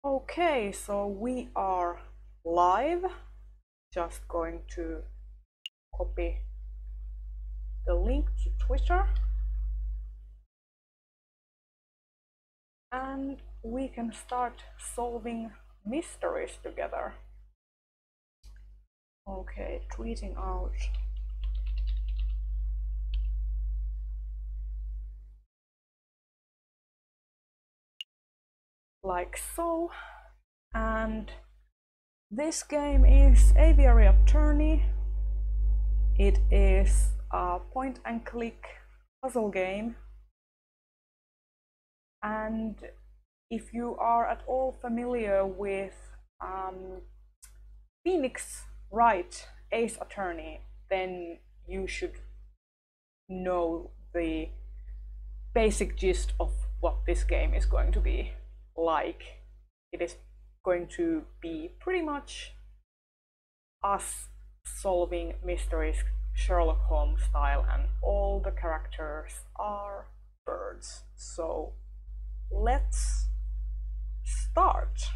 Okay, so we are live. Just going to copy the link to Twitter. And we can start solving mysteries together. Okay, tweeting out. Like so. And this game is Aviary Attorney. It is a point and click puzzle game. And if you are at all familiar with Phoenix Wright Ace Attorney, then you should know the basic gist of what this game is going to be like. It is going to be pretty much us solving mysteries Sherlock Holmes style, and all the characters are birds. So let's start.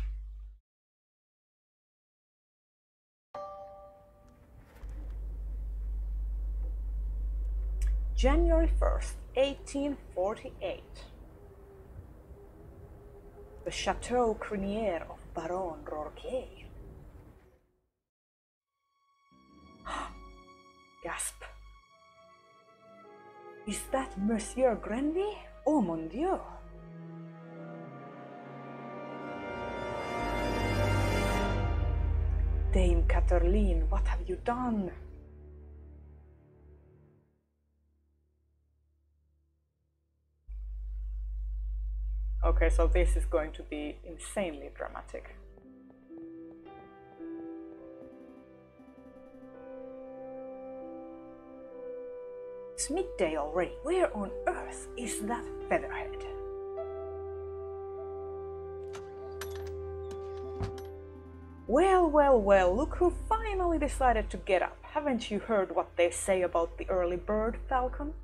January 1st, 1848. The Chateau Crinière of Baron Rourke. Gasp. Is that Monsieur Grenville? Oh mon Dieu! Dame Catherine, what have you done? Okay, so this is going to be insanely dramatic. It's midday already. Where on earth is that featherhead? Well, well, well, look who finally decided to get up. Haven't you heard what they say about the early bird, Falcon?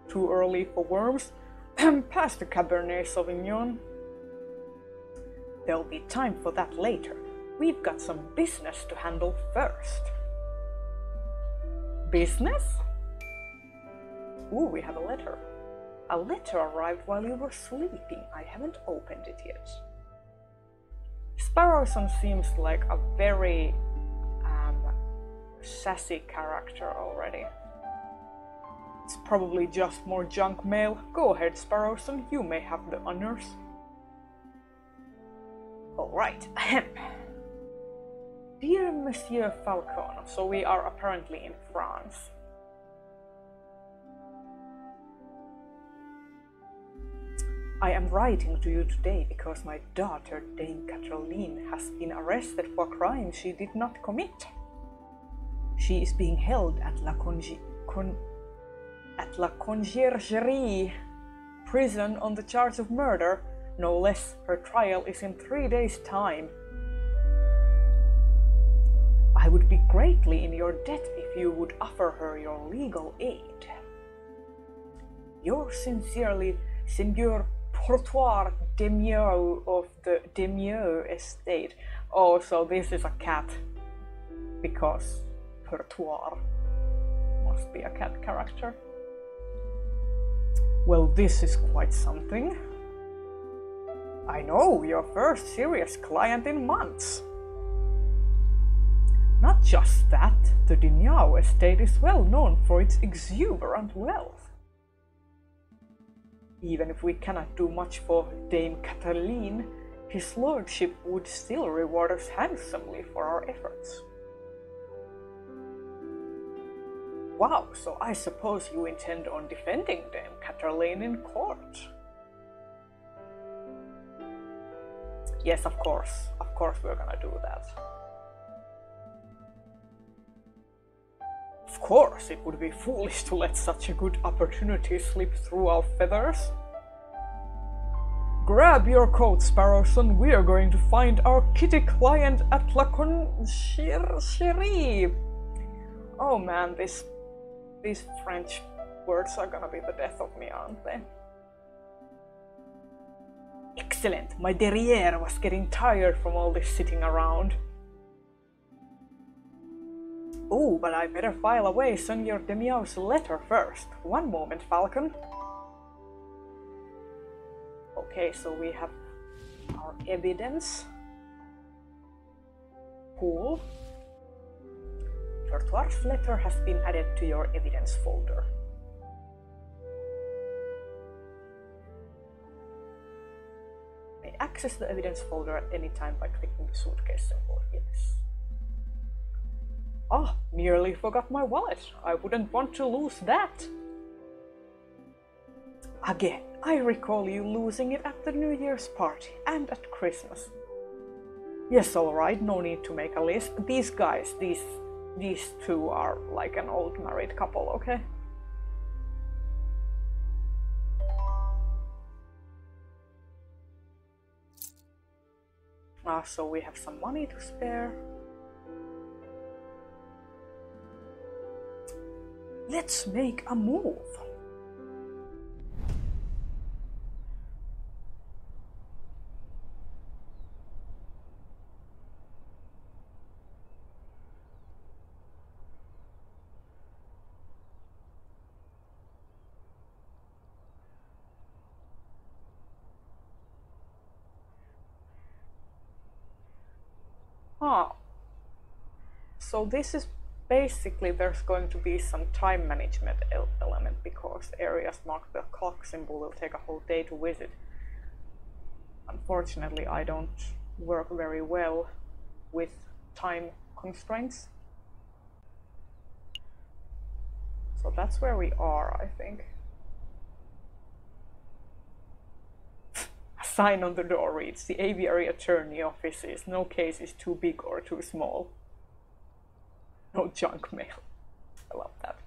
Too early for worms? Pass the Cabernet Sauvignon. There'll be time for that later. We've got some business to handle first. Business? Ooh, we have a letter. A letter arrived while you were sleeping. I haven't opened it yet. Sparrowson seems like a very sassy character already. It's probably just more junk mail. Go ahead, Sparrowson, you may have the honors. Alright, ahem. Dear Monsieur Falcon, so we are apparently in France. I am writing to you today because my daughter, Dame Catherine, has been arrested for crimes she did not commit. She is being held at La Conciergerie prison on the charge of murder. No less, her trial is in 3 days' time. I would be greatly in your debt if you would offer her your legal aid. Yours sincerely, Seigneur Portoir Demieux of the Demieux estate. Oh, so this is a cat, because Portoir must be a cat character. Well, this is quite something. I know, your first serious client in months. Not just that, the Demieux estate is well known for its exuberant wealth. Even if we cannot do much for Dame Catherine, his lordship would still reward us handsomely for our efforts. Wow, so I suppose you intend on defending Dame Catherine in court? Yes, of course we're gonna do that. Of course, it would be foolish to let such a good opportunity slip through our feathers. Grab your coat, Sparrowson. We are going to find our kitty client at La Conciergerie. Oh man, these French words are gonna be the death of me, aren't they? Excellent, my derriere was getting tired from all this sitting around. Oh, but I better file away Senor de Miau's letter first. One moment, Falcon. Okay, so we have our evidence. Cool. Your dwarf's letter has been added to your evidence folder. May access the evidence folder at any time by clicking the suitcase symbol. Yes. Ah, nearly forgot my wallet. I wouldn't want to lose that. Again, I recall you losing it at the New Year's party and at Christmas. Yes, alright, no need to make a list. These guys, these two are like an old married couple, okay? So we have some money to spare. Let's make a move. So this is basically, there's going to be some time management element because areas marked the clock symbol will take a whole day to visit. Unfortunately, I don't work very well with time constraints. So that's where we are, I think. A sign on the door reads, the Aviary attorney offices. No case is too big or too small. No junk mail. I love that.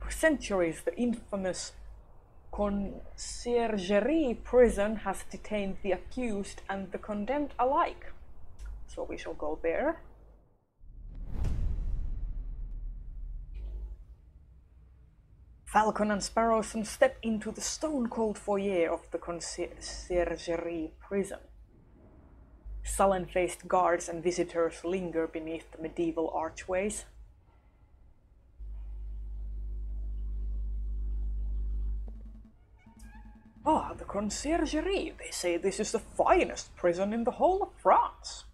For centuries, the infamous Conciergerie prison has detained the accused and the condemned alike. So we shall go there. Falcon and Sparrowson step into the stone-cold foyer of the Conciergerie prison. Sullen-faced guards and visitors linger beneath the medieval archways. Ah, the Conciergerie. They say this is the finest prison in the whole of France.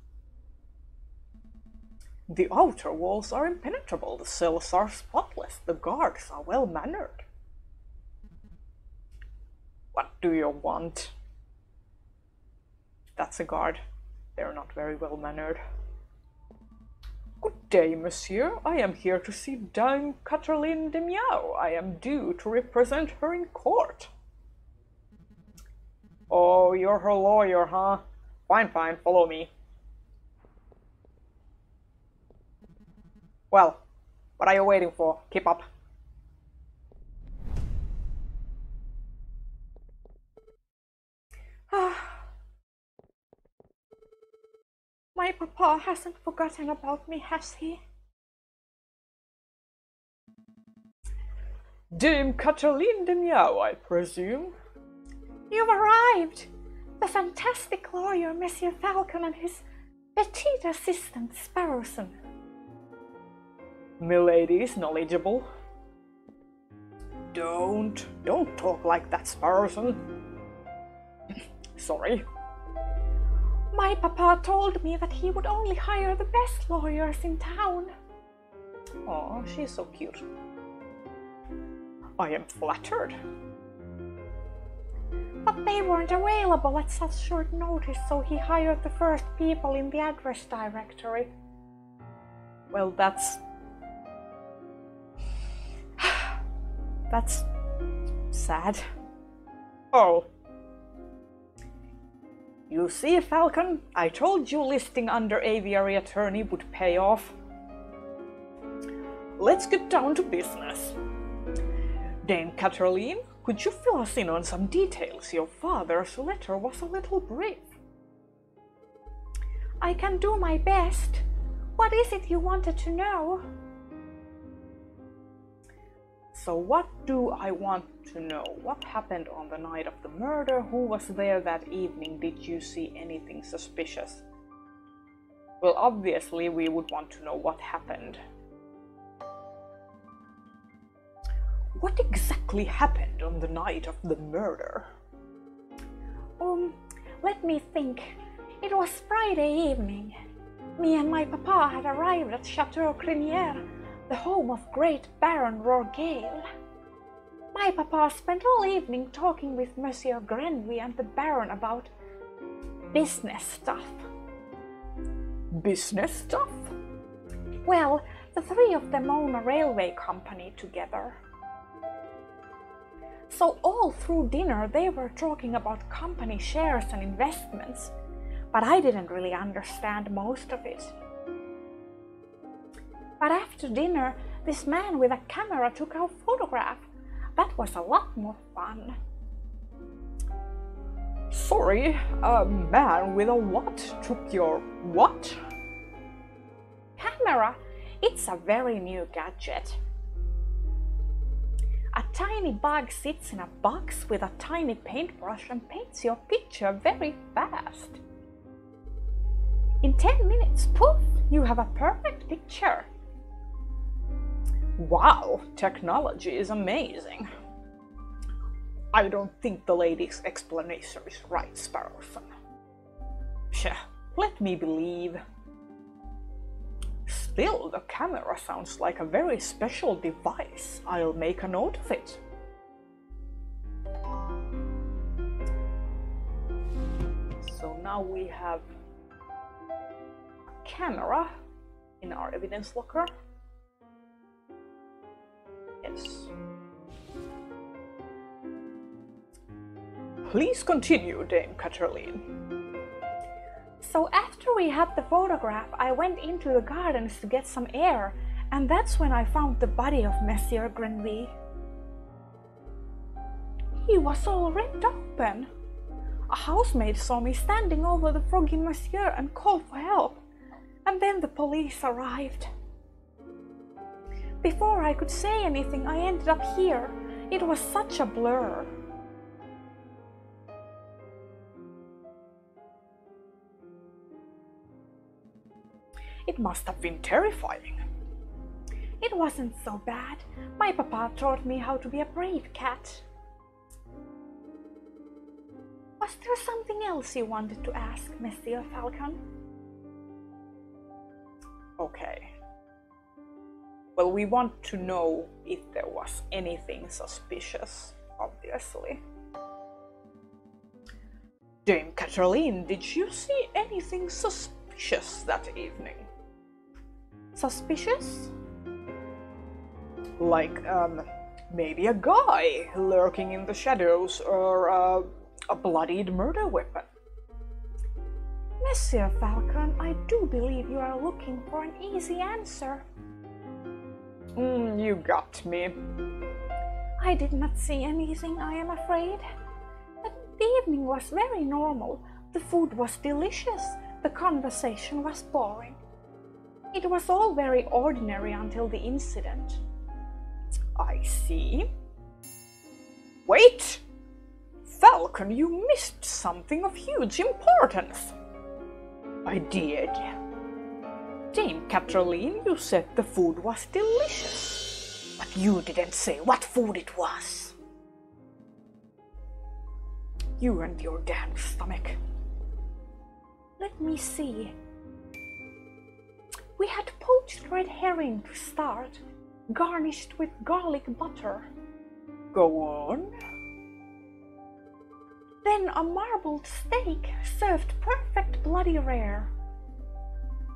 The outer walls are impenetrable, the cells are spotless, the guards are well-mannered. What do you want? That's a guard. They're not very well-mannered. Good day, monsieur. I am here to see Dame Catherine de Miau. I am due to represent her in court. Oh, you're her lawyer, huh? Fine, fine, follow me. Well, what are you waiting for? Keep up. My papa hasn't forgotten about me, has he? Dame Catherine de Miau, I presume? You've arrived! The fantastic lawyer, Monsieur Falcon, and his petite assistant, Sparrowson. Milady is knowledgeable. Don't talk like that, Sparrowson. Sorry. My papa told me that he would only hire the best lawyers in town. Oh, she's so cute. I am flattered. But they weren't available at such short notice, so he hired the first people in the address directory. Well, that's sad. Oh. You see, Falcon, I told you listing under Aviary attorney would pay off. Let's get down to business. Dame Catherine, could you fill us in on some details? Your father's letter was a little brief. I can do my best. What is it you wanted to know? So what do I want to know? What happened on the night of the murder? Who was there that evening? Did you see anything suspicious? Well, obviously we would want to know what happened. What exactly happened on the night of the murder? Let me think. It was Friday evening. Me and my papa had arrived at Chateau Crinière, the home of great Baron Rourgale. My papa spent all evening talking with Monsieur Grenville and the Baron about business stuff. Business stuff? Well, the three of them own a railway company together. So all through dinner they were talking about company shares and investments, but I didn't really understand most of it. But after dinner, this man with a camera took our photograph. That was a lot more fun. Sorry, a man with a what took your what? Camera? It's a very new gadget. A tiny bug sits in a box with a tiny paintbrush and paints your picture very fast. In 10 minutes, poof, you have a perfect picture. Wow, technology is amazing. I don't think the lady's explanation is right, Sparrowson. Psha, let me believe. Still, the camera sounds like a very special device. I'll make a note of it. So now we have a camera in our evidence locker. Yes. Please continue, Dame Catherine. So after we had the photograph, I went into the gardens to get some air, and that's when I found the body of Monsieur Grenville. He was all ripped open. A housemaid saw me standing over the froggy monsieur and called for help, and then the police arrived. Before I could say anything, I ended up here. It was such a blur. It must have been terrifying. It wasn't so bad. My papa taught me how to be a brave cat. Was there something else you wanted to ask, Monsieur Falcon? Okay. Well, we want to know if there was anything suspicious, obviously. Dame Catherine, did you see anything suspicious that evening? Suspicious? Like, maybe a guy lurking in the shadows or a bloodied murder weapon. Monsieur Falcon, I do believe you are looking for an easy answer. You got me. I did not see anything, I am afraid. The evening was very normal. The food was delicious. The conversation was boring. It was all very ordinary until the incident. I see. Wait! Falcon, you missed something of huge importance. I did. Dame Catherine, you said the food was delicious. But you didn't say what food it was. You and your damn stomach. Let me see. We had poached red herring to start, garnished with garlic butter. Go on. Then a marbled steak served perfect bloody rare.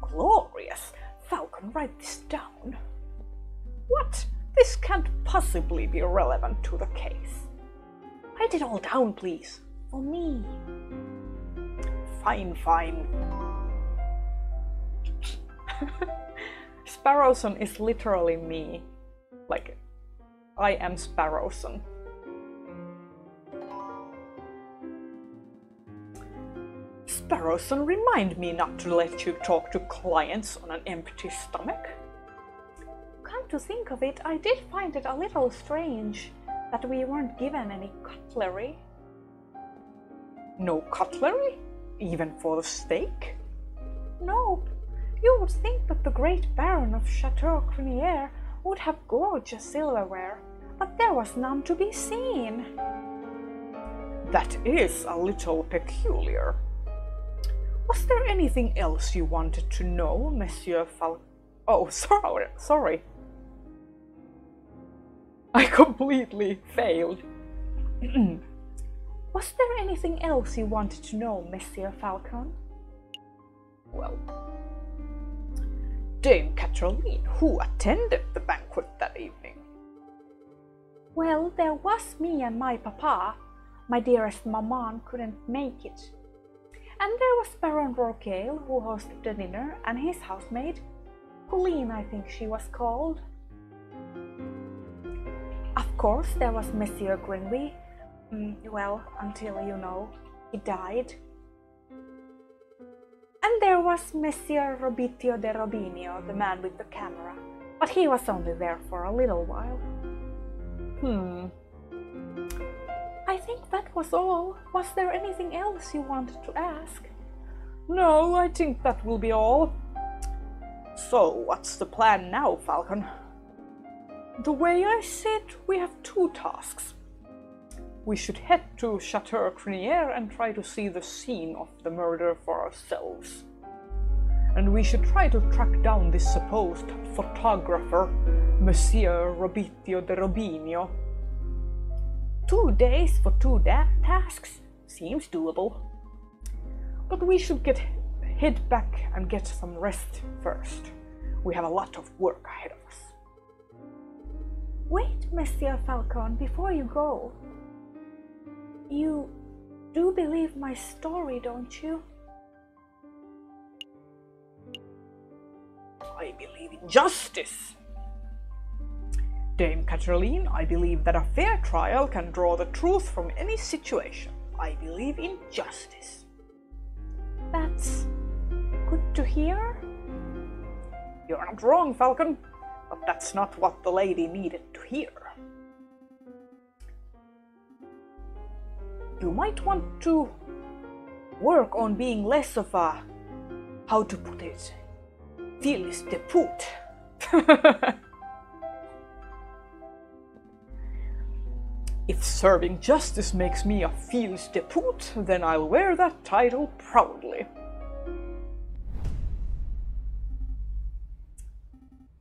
Glorious! Falcon, write this down. What? This can't possibly be relevant to the case. Write it all down, please. For me. Fine, fine. Sparrowson is literally me. Like, I am Sparrowson. Sparrowson, remind me not to let you talk to clients on an empty stomach. Come to think of it, I did find it a little strange that we weren't given any cutlery. No cutlery? Even for the steak? No, you would think that the great Baron of Chateau Criniere would have gorgeous silverware, but there was none to be seen. That is a little peculiar. Was there anything else you wanted to know, Monsieur Falcon? Oh, sorry. I completely failed. Was there anything else you wanted to know, Monsieur Falcon? Well, Dame Catherine, who attended the banquet that evening? Well, there was me and my papa. My dearest maman couldn't make it. And there was Baron Rourkeil, who hosted the dinner, and his housemaid, Pauline, I think she was called. Of course, there was Monsieur Grenville. Well, until, he died. And there was Monsieur Robitio de Robinio, the man with the camera, but he was only there for a little while. I think that was all. Was there anything else you wanted to ask? No, I think that will be all. So, what's the plan now, Falcon? The way I see it, we have two tasks. We should head to Chateau Criniere and try to see the scene of the murder for ourselves. And we should try to track down this supposed photographer, Monsieur Robitio de Robinio. 2 days for two tasks seems doable. But we should head back and get some rest first. We have a lot of work ahead of us. Wait, Monsieur Falcon, before you go. You do believe my story, don't you? I believe in justice. Dame Catherine, I believe that a fair trial can draw the truth from any situation. I believe in justice. That's good to hear. You're not wrong, Falcon, but that's not what the lady needed to hear. You might want to work on being less of a, how to put it, fils de pute. If serving justice makes me a fils de pute, then I'll wear that title proudly.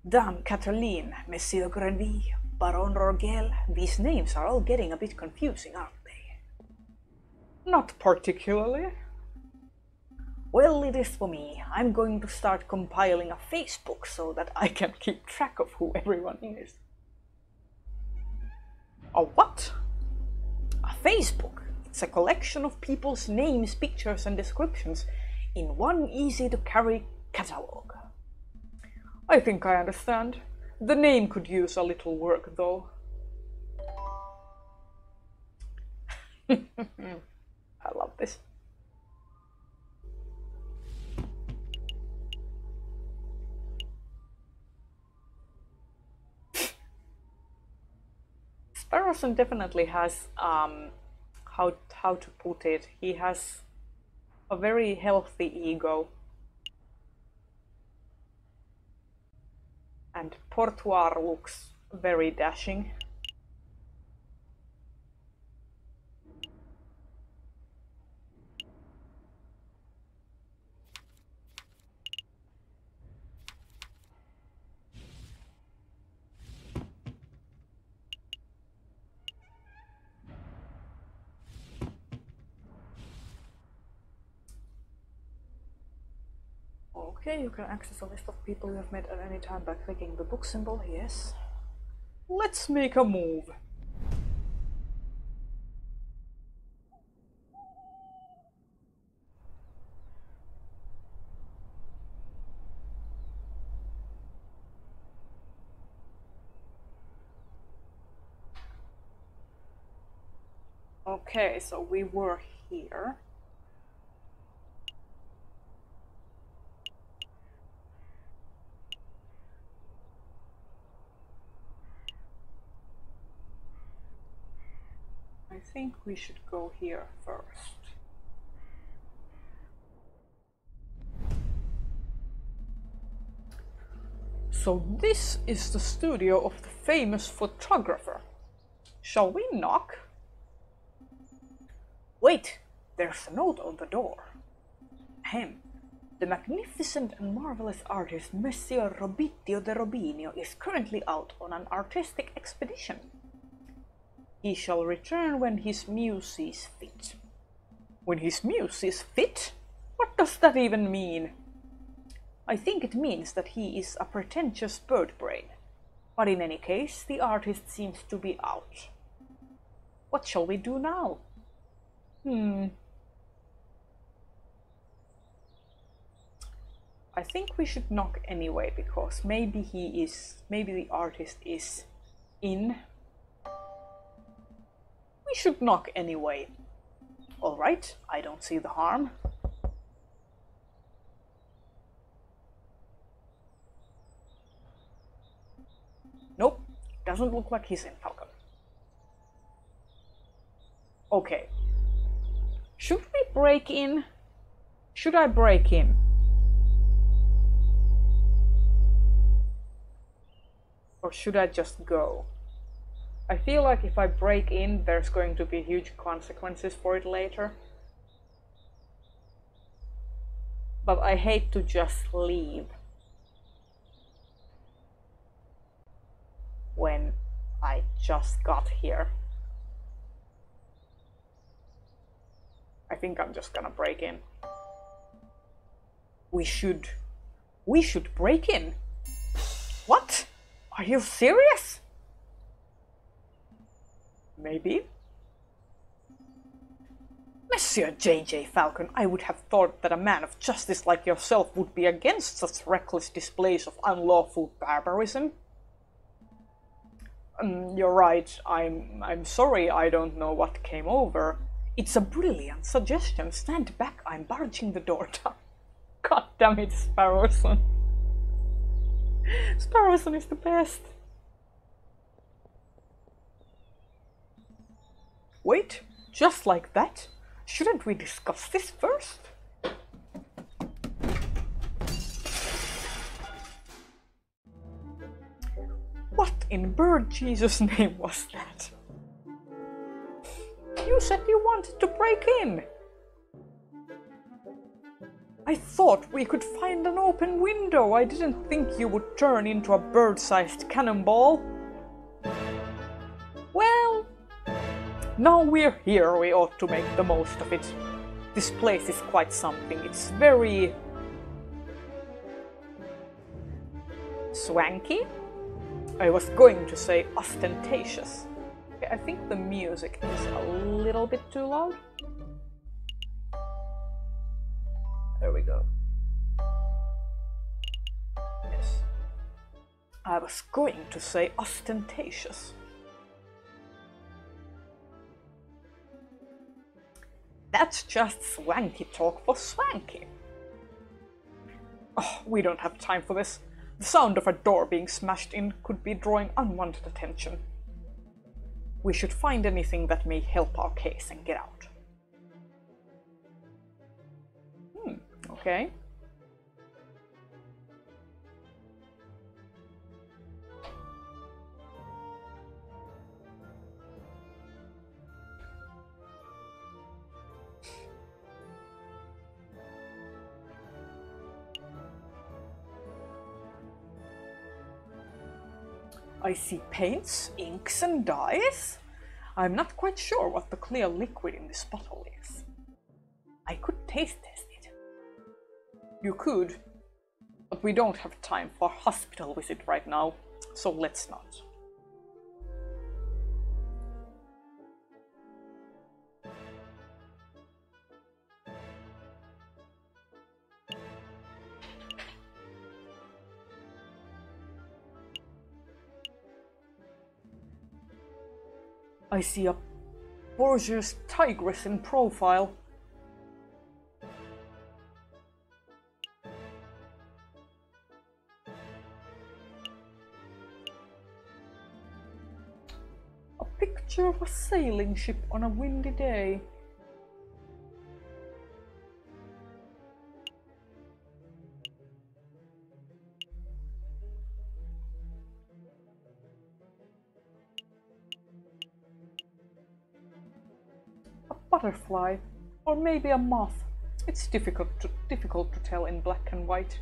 Dame Catherine, Monsieur Grenville, Baron Rourkeil, these names are all getting a bit confusing, aren't they? Not particularly. Well, it is for me. I'm going to start compiling a Facebook so that I can keep track of who everyone is. A what? A Facebook. It's a collection of people's names, pictures and descriptions in one easy-to-carry catalog. I think I understand. The name could use a little work, though. I love this. Sparrowson definitely has, how to put it, he has a very healthy ego. And Portoir looks very dashing. Okay, you can access a list of people you have met at any time by clicking the book symbol, yes. Let's make a move. Okay, so we were here. think we should go here first. So this is the studio of the famous photographer. Shall we knock? Wait, there's a note on the door. Ahem. The magnificent and marvelous artist Messer Robitio de Robinio is currently out on an artistic expedition. He shall return when his muse sees fit. When his muse sees fit? What does that even mean? I think it means that he is a pretentious bird brain. But in any case, the artist seems to be out. What shall we do now? I think we should knock anyway, because maybe the artist is in. We should knock anyway. Alright, I don't see the harm. Nope, doesn't look like he's in, Falcon. Okay. Should we break in? Should I break in? Or should I just go? I feel like if I break in, there's going to be huge consequences for it later. But I hate to just leave when I just got here. I think I'm just gonna break in. We should break in. What? Are you serious? Maybe. Monsieur J.J. Falcon, I would have thought that a man of justice like yourself would be against such reckless displays of unlawful barbarism. You're right. I'm sorry I don't know what came over. It's a brilliant suggestion. Stand back, I'm barging the door down. God damn it, Sparrowson. Sparrowson is the best. Wait, just like that? Shouldn't we discuss this first? What in bird Jesus' name was that? You said you wanted to break in. I thought we could find an open window. I didn't think you would turn into a bird-sized cannonball. Well, now we're here, we ought to make the most of it. This place is quite something. It's very swanky. I was going to say ostentatious. Okay, I think the music is a little bit too loud. There we go. Yes. I was going to say ostentatious. That's just swanky talk for swanky. Oh, we don't have time for this. The sound of a door being smashed in could be drawing unwanted attention. We should find anything that may help our case and get out. Okay. I see paints, inks and dyes. I'm not quite sure what the clear liquid in this bottle is. I could taste test it. You could, but we don't have time for a hospital visit right now, so let's not. I see a Borgia's tigress in profile. A picked picture of a sailing ship on a windy day. A butterfly, or maybe a moth. It's difficult to tell in black and white.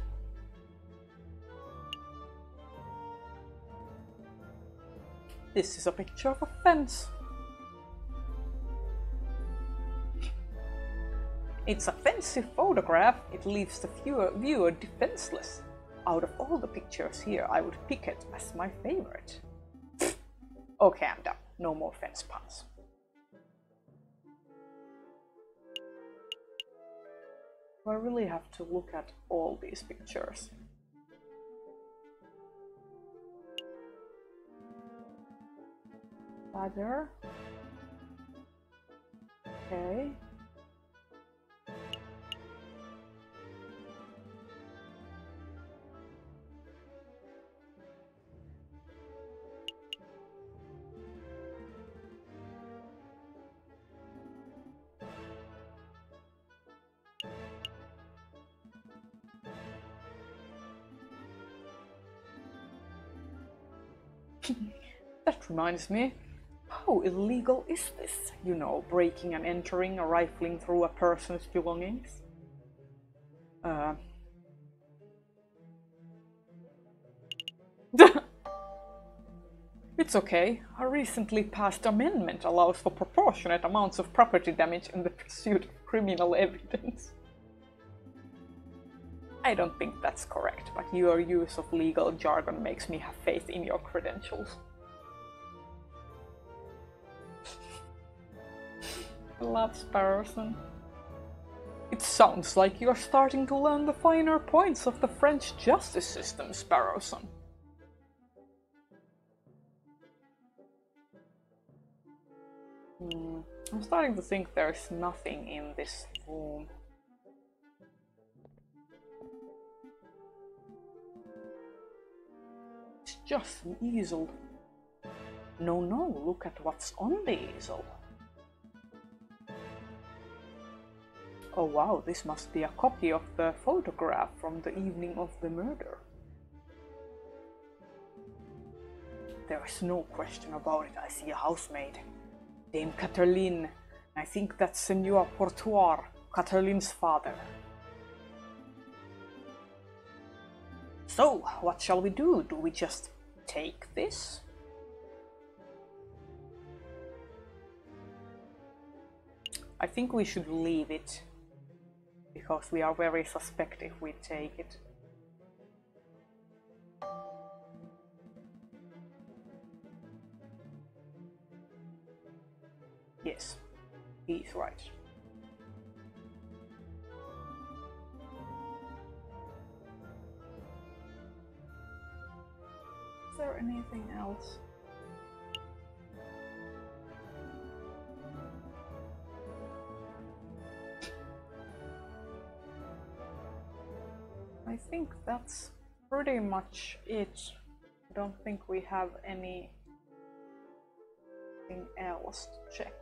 This is a picture of a fence. It's a fancy photograph. It leaves the viewer defenseless. Out of all the pictures here, I would pick it as my favorite. Okay, I'm done. No more fence puns. I really have to look at all these pictures. Ladder. Okay. That reminds me, how illegal is this? You know, breaking and entering or rifling through a person's belongings? It's okay. A recently passed amendment allows for proportionate amounts of property damage in the pursuit of criminal evidence. I don't think that's correct, but your use of legal jargon makes me have faith in your credentials. Love Sparrowson. It sounds like you're starting to learn the finer points of the French justice system, Sparrowson. I'm starting to think there's nothing in this room. It's just an easel. No, look at what's on the easel. Oh wow, this must be a copy of the photograph from the evening of the murder. There is no question about it. I see a housemaid. Dame Catherine. I think that's Senor Portois, Catherine's father. So, what shall we do? Do we just take this? I think we should leave it, because we are very suspect if we take it. Yes, he's right. Is there anything else? I think that's pretty much it. I don't think we have anything else to check.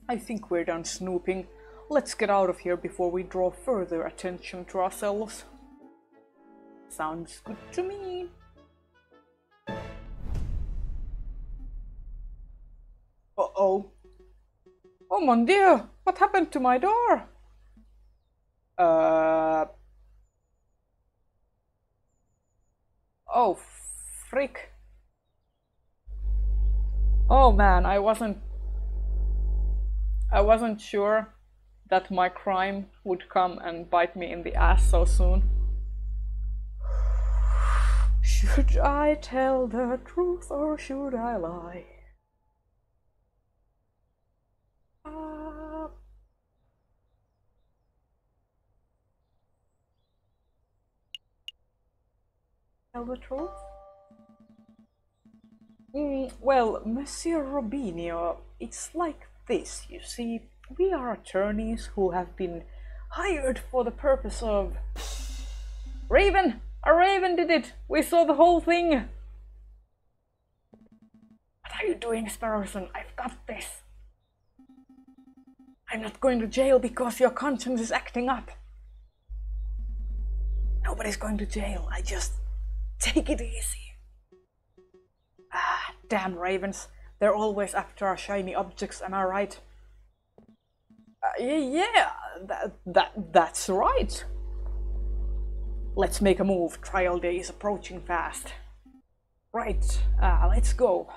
I think we're done snooping. Let's get out of here before we draw further attention to ourselves. Sounds good to me. Uh-oh. Oh mon dieu! What happened to my door? Oh, frick. Oh man, I wasn't sure that my crime would come and bite me in the ass so soon. Should I tell the truth or should I lie? Tell the truth? Well, Monsieur Robinho, it's like this, you see. We are attorneys who have been hired for the purpose of... Raven! A raven did it! We saw the whole thing! are you doing, Sparrowson? I've got this. I'm not going to jail because your conscience is acting up. Nobody's going to jail. I just take it easy. Ah, damn ravens. They're always after our shiny objects, am I right? Yeah, that's right. Let's make a move. Trial day is approaching fast. Right, let's go.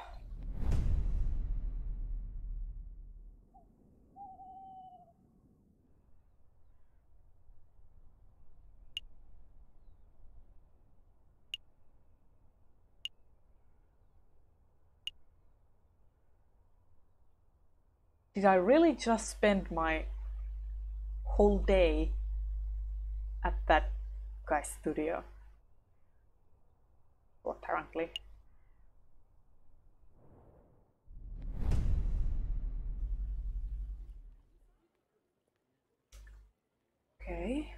Did I really just spend my whole day at that guy's studio? Well, apparently. Okay.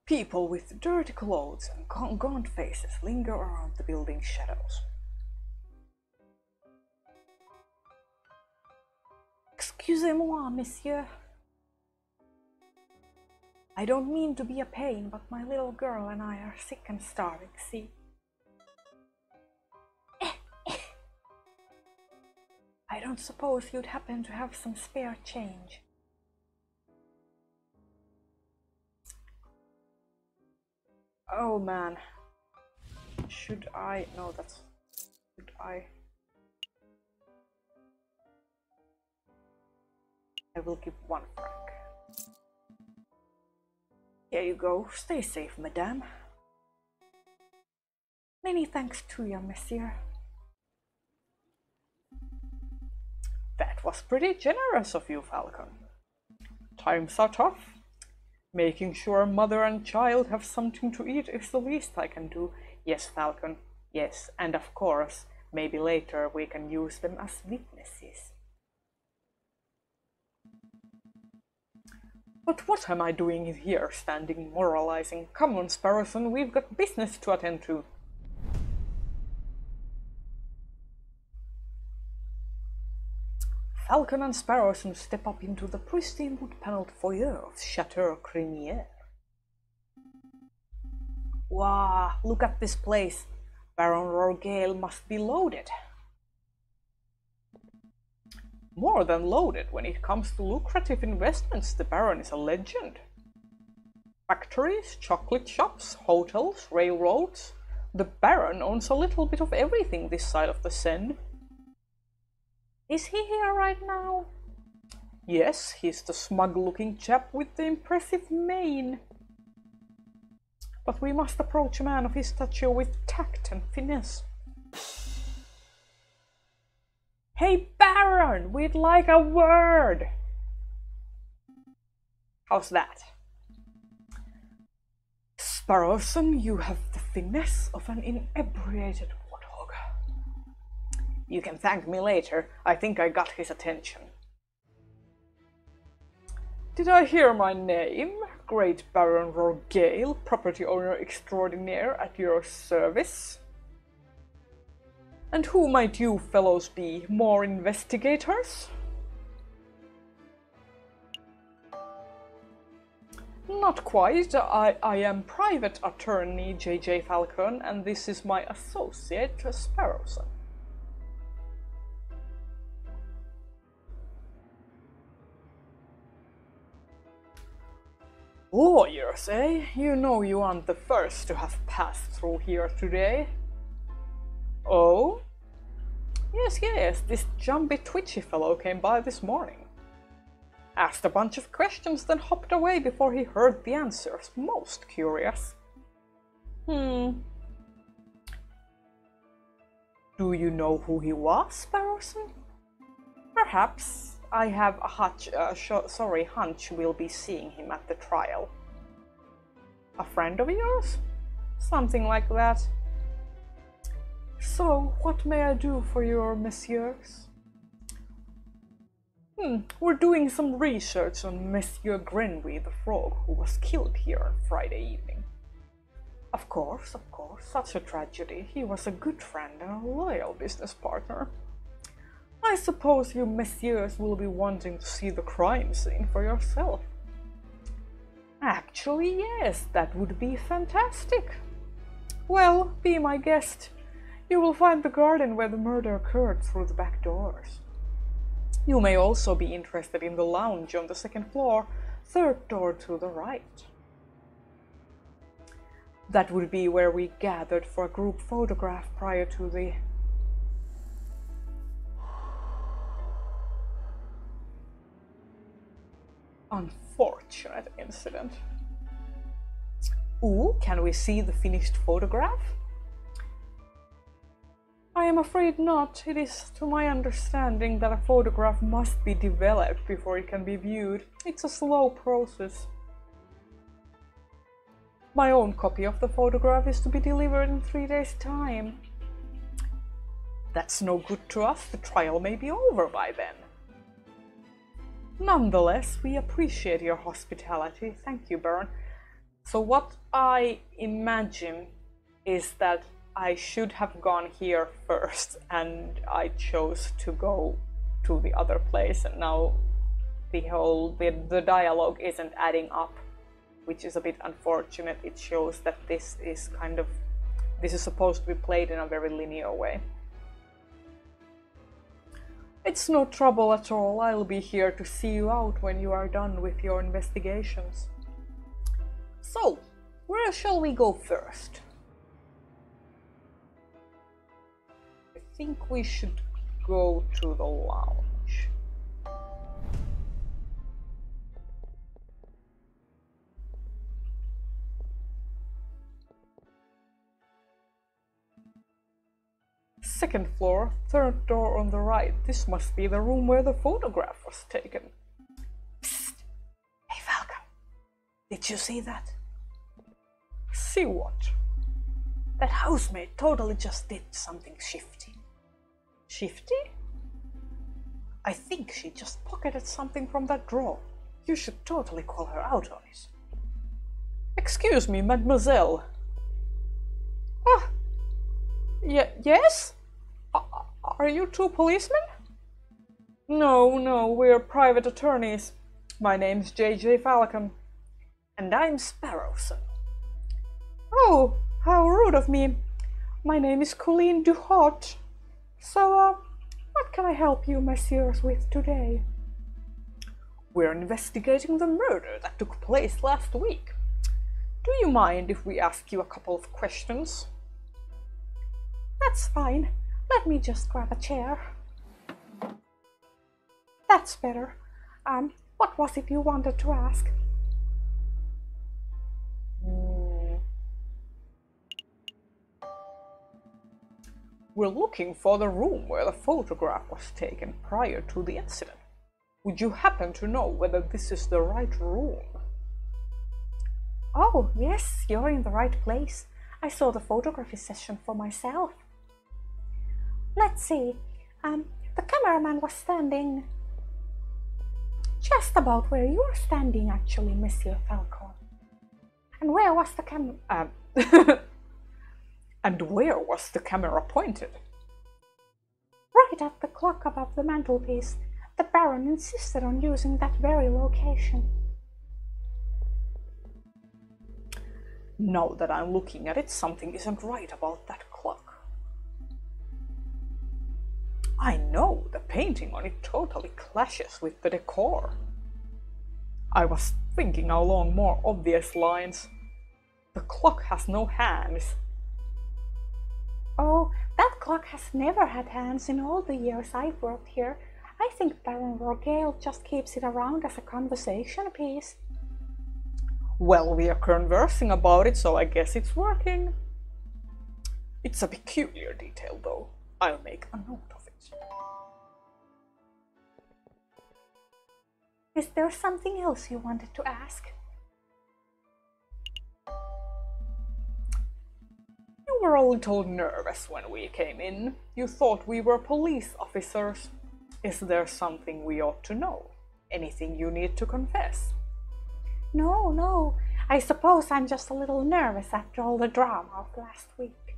People with dirty clothes and gaunt faces linger around the building's shadows. Excusez-moi, monsieur. I don't mean to be a pain, but my little girl and I are sick and starving, see? I don't suppose you'd happen to have some spare change. Oh man. Should I? No, that's... Should I? I will give 1 franc. Here you go. Stay safe, madame. Many thanks to you, monsieur. That was pretty generous of you, Falcon. Times are tough. Making sure mother and child have something to eat is the least I can do. Yes, Falcon. Yes, and of course, maybe later we can use them as witnesses. But what am I doing here, standing moralizing? Come on, Sparrowson, we've got business to attend to. Falcon and Sparrowson step up into the pristine wood-paneled foyer of Chateau Criniere. Wow, look at this place. Baron Rorgale must be loaded. More than loaded. When it comes to lucrative investments, the Baron is a legend. Factories, chocolate shops, hotels, railroads. The Baron owns a little bit of everything this side of the Seine. Is he here right now? Yes, he's the smug-looking chap with the impressive mane. But we must approach a man of his stature with tact and finesse. Hey Baron, we'd like a word! How's that? Sparrowson, you have the finesse of an inebriated warthog. You can thank me later. I think I got his attention. Did I hear my name? Great Baron Rorgale, property owner extraordinaire at your service. And who might you fellows be? More investigators? Not quite. I am private attorney J.J. Falcon, and this is my associate Sparrowson. Lawyers, eh? You know you aren't the first to have passed through here today. Oh? Yes, this jumpy twitchy fellow came by this morning. Asked a bunch of questions, then hopped away before he heard the answers. Most curious. Do you know who he was, Sparrowson? Perhaps. I have a hunch we'll be seeing him at the trial. A friend of yours? Something like that. So, what may I do for your messieurs? We're doing some research on Monsieur Grenouille the Frog, who was killed here on Friday evening. Of course, such a tragedy. He was a good friend and a loyal business partner. I suppose you messieurs will be wanting to see the crime scene for yourself. Actually, yes, that would be fantastic. Well, be my guest. You will find the garden where the murder occurred through the back doors. You may also be interested in the lounge on the second floor, third door to the right. That would be where we gathered for a group photograph prior to the unfortunate incident. Ooh, can we see the finished photograph? I am afraid not. It is to my understanding that a photograph must be developed before it can be viewed. It's a slow process. My own copy of the photograph is to be delivered in 3 days' time. That's no good to us. The trial may be over by then. Nonetheless, we appreciate your hospitality. Thank you, Baron. So what I imagine is that I should have gone here first and I chose to go to the other place, and now the dialogue isn't adding up, which is a bit unfortunate. It shows that this is supposed to be played in a very linear way. It's no trouble at all. I'll be here to see you out when you are done with your investigations. So, where shall we go first? I think we should go to the lounge. Second floor, third door on the right. This must be the room where the photograph was taken. Psst! Hey Falcon, did you see that? See what? That housemaid totally just did something shifty. Shifty? I think she just pocketed something from that drawer. You should totally call her out on it. Excuse me, mademoiselle. Ah, yes? Are you two policemen? No, we're private attorneys. My name's J.J. Falcon. And I'm Sparrowson. Oh, how rude of me. My name is Colleen Duhot. So, what can I help you, messieurs, with today? We're investigating the murder that took place last week. Do you mind if we ask you a couple of questions? That's fine. Let me just grab a chair. That's better. What was it you wanted to ask? We're looking for the room where the photograph was taken prior to the incident. Would you happen to know whether this is the right room? Oh, yes, you're in the right place. I saw the photography session for myself. Let's see. The cameraman was standing just about where you are standing, actually, Monsieur Falcon. And where was the And where was the camera pointed? Right at the clock above the mantelpiece. The Baron insisted on using that very location. Now that I'm looking at it, something isn't right about that clock. I know, the painting on it totally clashes with the decor. I was thinking along more obvious lines. The clock has no hands. Oh, that clock has never had hands in all the years I've worked here. I think Baron Rogale just keeps it around as a conversation piece. Well, we are conversing about it, so I guess it's working. It's a peculiar detail, though. I'll make a note of it. Is there something else you wanted to ask? You were a little nervous when we came in. You thought we were police officers. Is there something we ought to know? Anything you need to confess? No. I suppose I'm just a little nervous after all the drama of last week.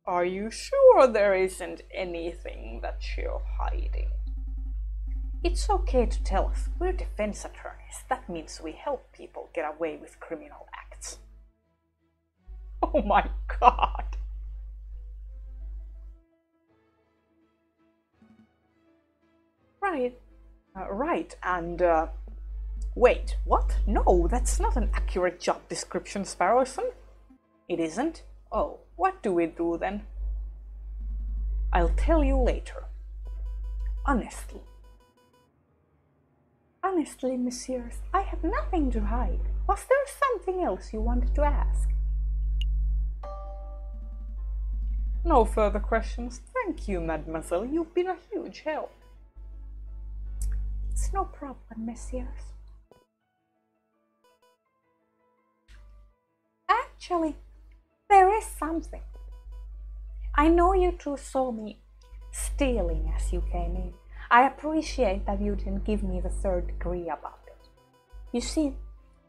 Are you sure there isn't anything that you're hiding? It's okay to tell us. We're defense attorneys. That means we help people get away with criminal acts. Oh my god! Right. Right, and wait, what? No, that's not an accurate job description, Sparrowson. It isn't? Oh, what do we do then? I'll tell you later. Honestly. Honestly, messieurs, I have nothing to hide. Was there something else you wanted to ask? No further questions. Thank you, mademoiselle. You've been a huge help. It's no problem, messieurs. Actually, there is something. I know you two saw me stealing as you came in. I appreciate that you didn't give me the third degree about it. You see,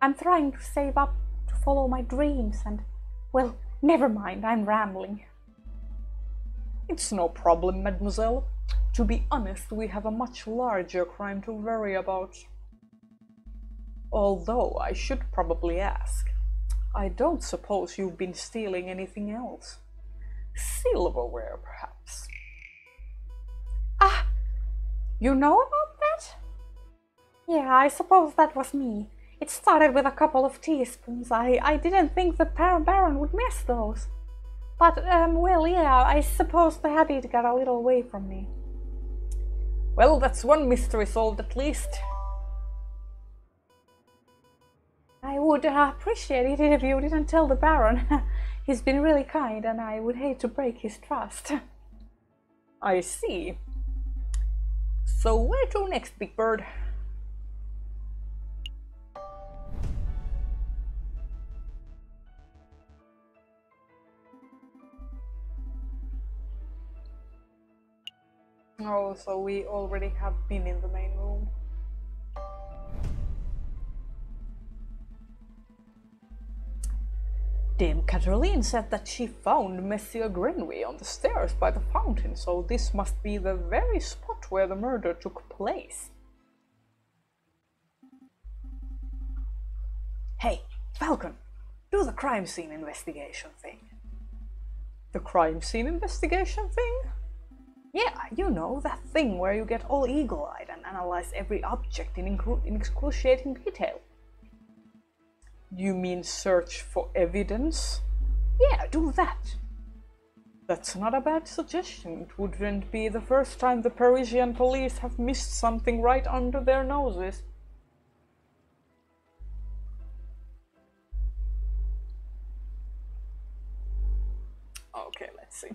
I'm trying to save up to follow my dreams and, well, never mind, I'm rambling. It's no problem, mademoiselle. To be honest, we have a much larger crime to worry about. Although I should probably ask, I don't suppose you've been stealing anything else. Silverware, perhaps. Ah! You know about that? Yeah, I suppose that was me. It started with a couple of teaspoons. I didn't think the Baron would miss those. But, well, yeah, I suppose the habit got a little away from me. Well, that's one mystery solved at least. I would appreciate it if you didn't tell the Baron. He's been really kind and I would hate to break his trust. I see. So where to next, Big Bird? Oh, so we already have been in the main room. Dame Cataline said that she found Monsieur Grenouille on the stairs by the fountain, so this must be the very spot where the murder took place. Hey, Falcon, do the crime scene investigation thing. The crime scene investigation thing? Yeah, you know, that thing where you get all eagle-eyed and analyze every object in excruciating detail. You mean search for evidence? Yeah, do that. That's not a bad suggestion. It wouldn't be the first time the Parisian police have missed something right under their noses. Okay, let's see.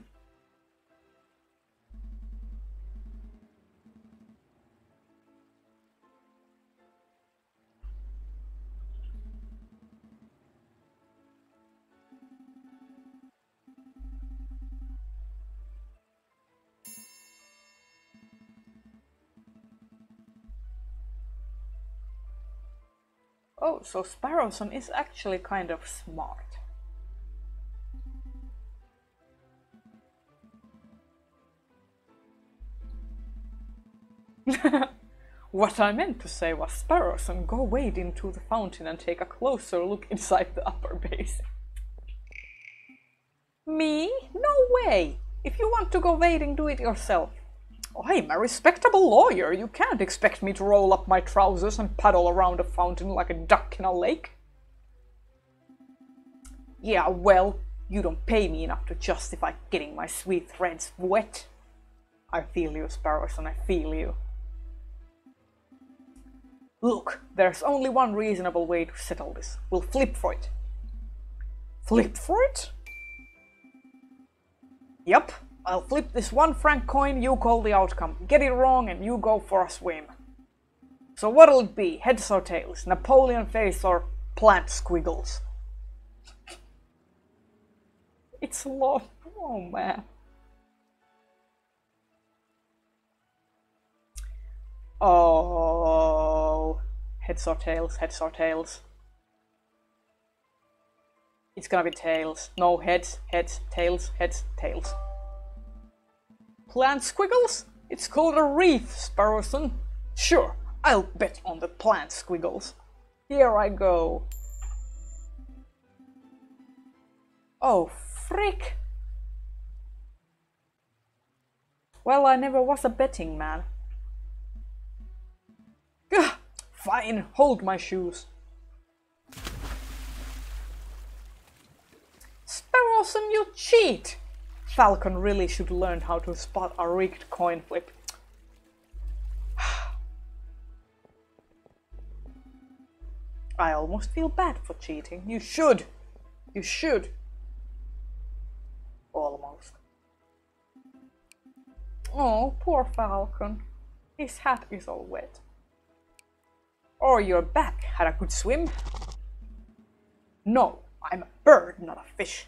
Oh, so Sparrowson is actually kind of smart. What I meant to say was, Sparrowson, go wade into the fountain and take a closer look inside the upper basin. Me? No way! If you want to go wading, do it yourself. I'm a respectable lawyer. You can't expect me to roll up my trousers and paddle around a fountain like a duck in a lake. Yeah, well, you don't pay me enough to justify getting my sweet threads wet. I feel you, Sparrowson, I feel you. Look, there's only one reasonable way to settle this. We'll flip for it. Flip for it? Yep. I'll flip this 1 franc coin, you call the outcome. Get it wrong and you go for a swim. So what'll it be? Heads or tails? Napoleon face or plant squiggles? It's love. Oh man. Oh. Heads or tails, heads or tails. It's gonna be tails. No, heads, heads, tails, heads, tails. Plant squiggles? It's called a reef, Sparrowson. Sure, I'll bet on the plant squiggles. Here I go. Oh, frick! Well, I never was a betting man. Gah! Fine, hold my shoes. Sparrowson, you cheat! Falcon really should learn how to spot a rigged coin flip. I almost feel bad for cheating. You should! You should! Almost. Oh, poor Falcon. His hat is all wet. Or you're back. Had a good swim? No, I'm a bird, not a fish.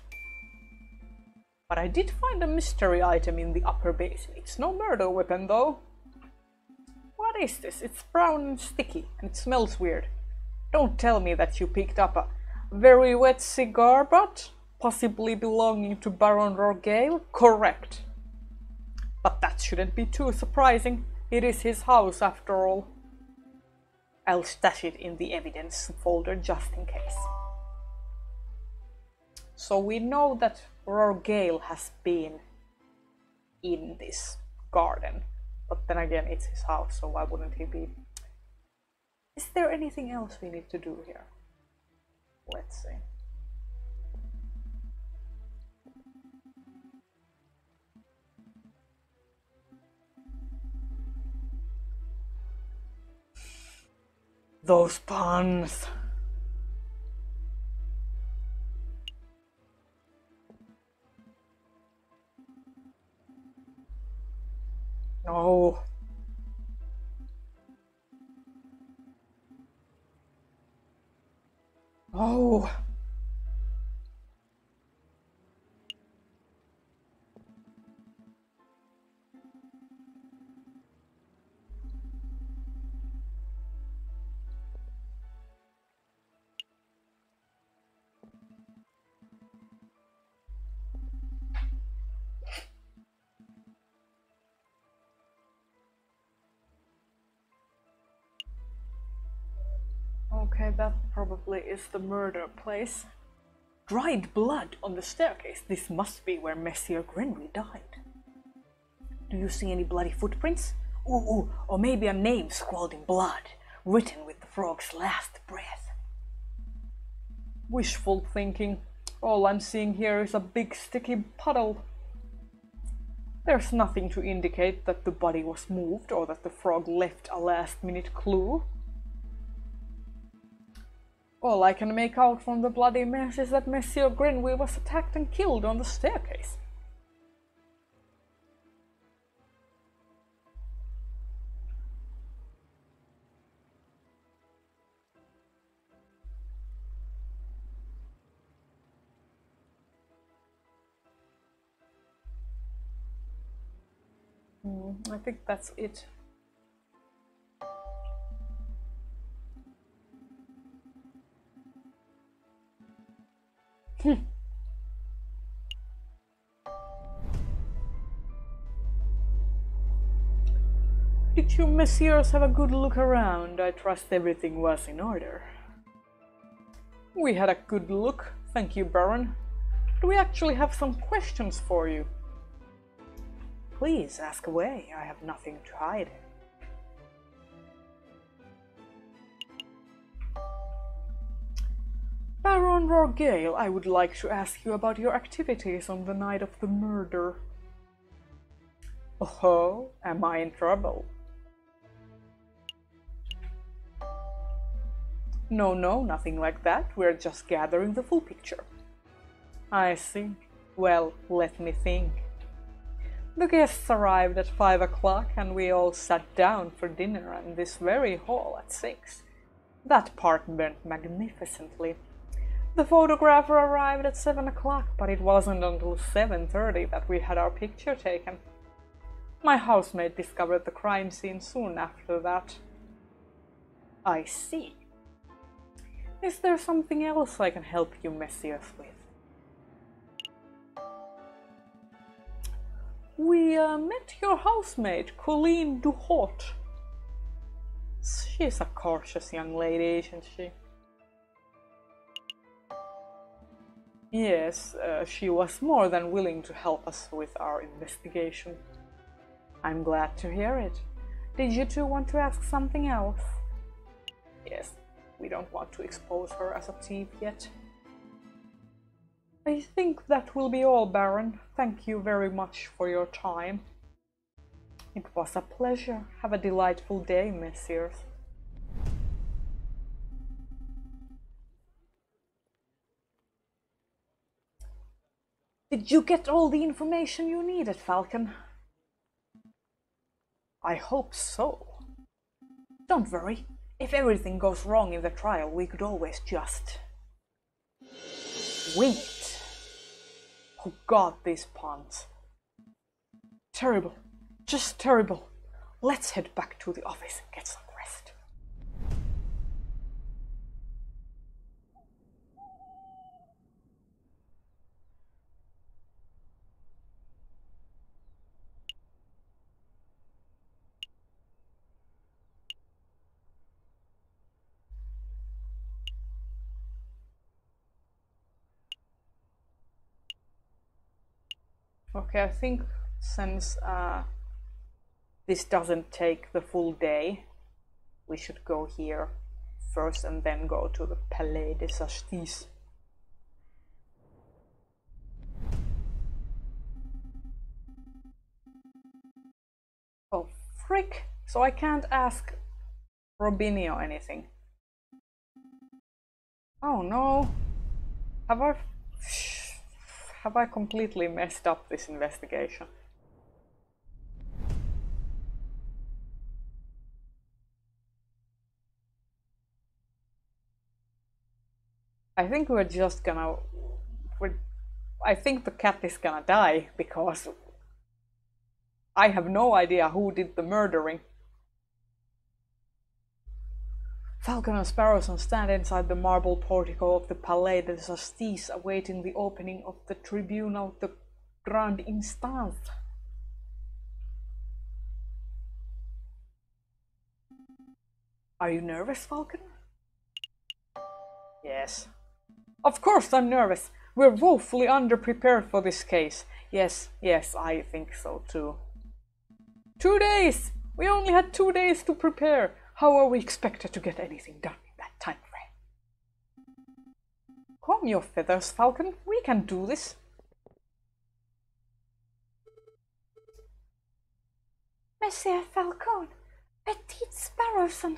But I did find a mystery item in the upper basin. It's no murder weapon though. What is this? It's brown and sticky and it smells weird. Don't tell me that you picked up a very wet cigar butt, possibly belonging to Baron Rorgale? Correct. But that shouldn't be too surprising. It is his house after all. I'll stash it in the evidence folder just in case. So we know that Rorgale has been in this garden. But then again, it's his house, so why wouldn't he be? Is there anything else we need to do here? Let's see. Those puns! No. Oh. Okay, that probably is the murder place. Dried blood on the staircase. This must be where Messier Grenry died. Do you see any bloody footprints? Ooh, or maybe a name scrawled in blood, written with the frog's last breath. Wishful thinking. All I'm seeing here is a big sticky puddle. There's nothing to indicate that the body was moved or that the frog left a last-minute clue. All I can make out from the bloody mess is that Monsieur Grenville was attacked and killed on the staircase. I think that's it. Did you messieurs have a good look around? I trust everything was in order. We had a good look, thank you, Baron. Do we actually have some questions for you? Please ask away, I have nothing to hide. Baron Rorgale, I would like to ask you about your activities on the night of the murder. Oh, am I in trouble? No, nothing like that. We're just gathering the full picture. I see. Well, let me think. The guests arrived at 5 o'clock and we all sat down for dinner in this very hall at 6. That part burnt magnificently. The photographer arrived at 7 o'clock, but it wasn't until 7:30 that we had our picture taken. My housemaid discovered the crime scene soon after that. I see. Is there something else I can help you messieurs with? We met your housemate, Colleen Duhot. She's a cautious young lady, isn't she? Yes, she was more than willing to help us with our investigation. I'm glad to hear it. Did you two want to ask something else? Yes, we don't want to expose her as a thief yet. I think that will be all, Baron. Thank you very much for your time. It was a pleasure. Have a delightful day, messieurs. Did you get all the information you needed, Falcon? I hope so. Don't worry. If everything goes wrong in the trial, we could always just wing it. Oh god, these puns. Terrible. Just terrible. Let's head back to the office and get some rest. Okay, I think since this doesn't take the full day, we should go here first and then go to the Palais de Justice. Oh, frick! So I can't ask Robinio anything. Oh no! Have I completely messed up this investigation? I think we're just gonna... I think the cat is gonna die, because I have no idea who did the murdering. Falcon and Sparrowson stand inside the marble portico of the Palais de Justice, awaiting the opening of the Tribunal de Grande Instance. Are you nervous, Falcon? Yes. Of course I'm nervous. We're woefully underprepared for this case. Yes, I think so too. 2 days! We only had 2 days to prepare. How are we expected to get anything done in that time frame? Calm your feathers, Falcon. We can do this. Monsieur Falcon, Petite Sparrowson,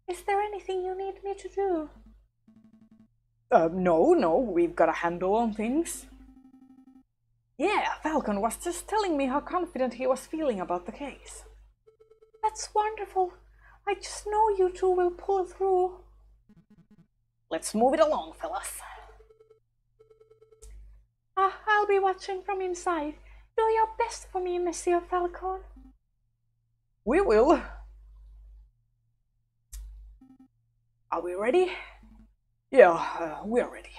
is there anything you need me to do? No, we've got a handle on things. Yeah, Falcon was just telling me how confident he was feeling about the case. That's wonderful. I just know you two will pull through. Let's move it along, fellas. I'll be watching from inside. Do your best for me, Monsieur Falcon. We will. Are we ready? Yeah, we're ready.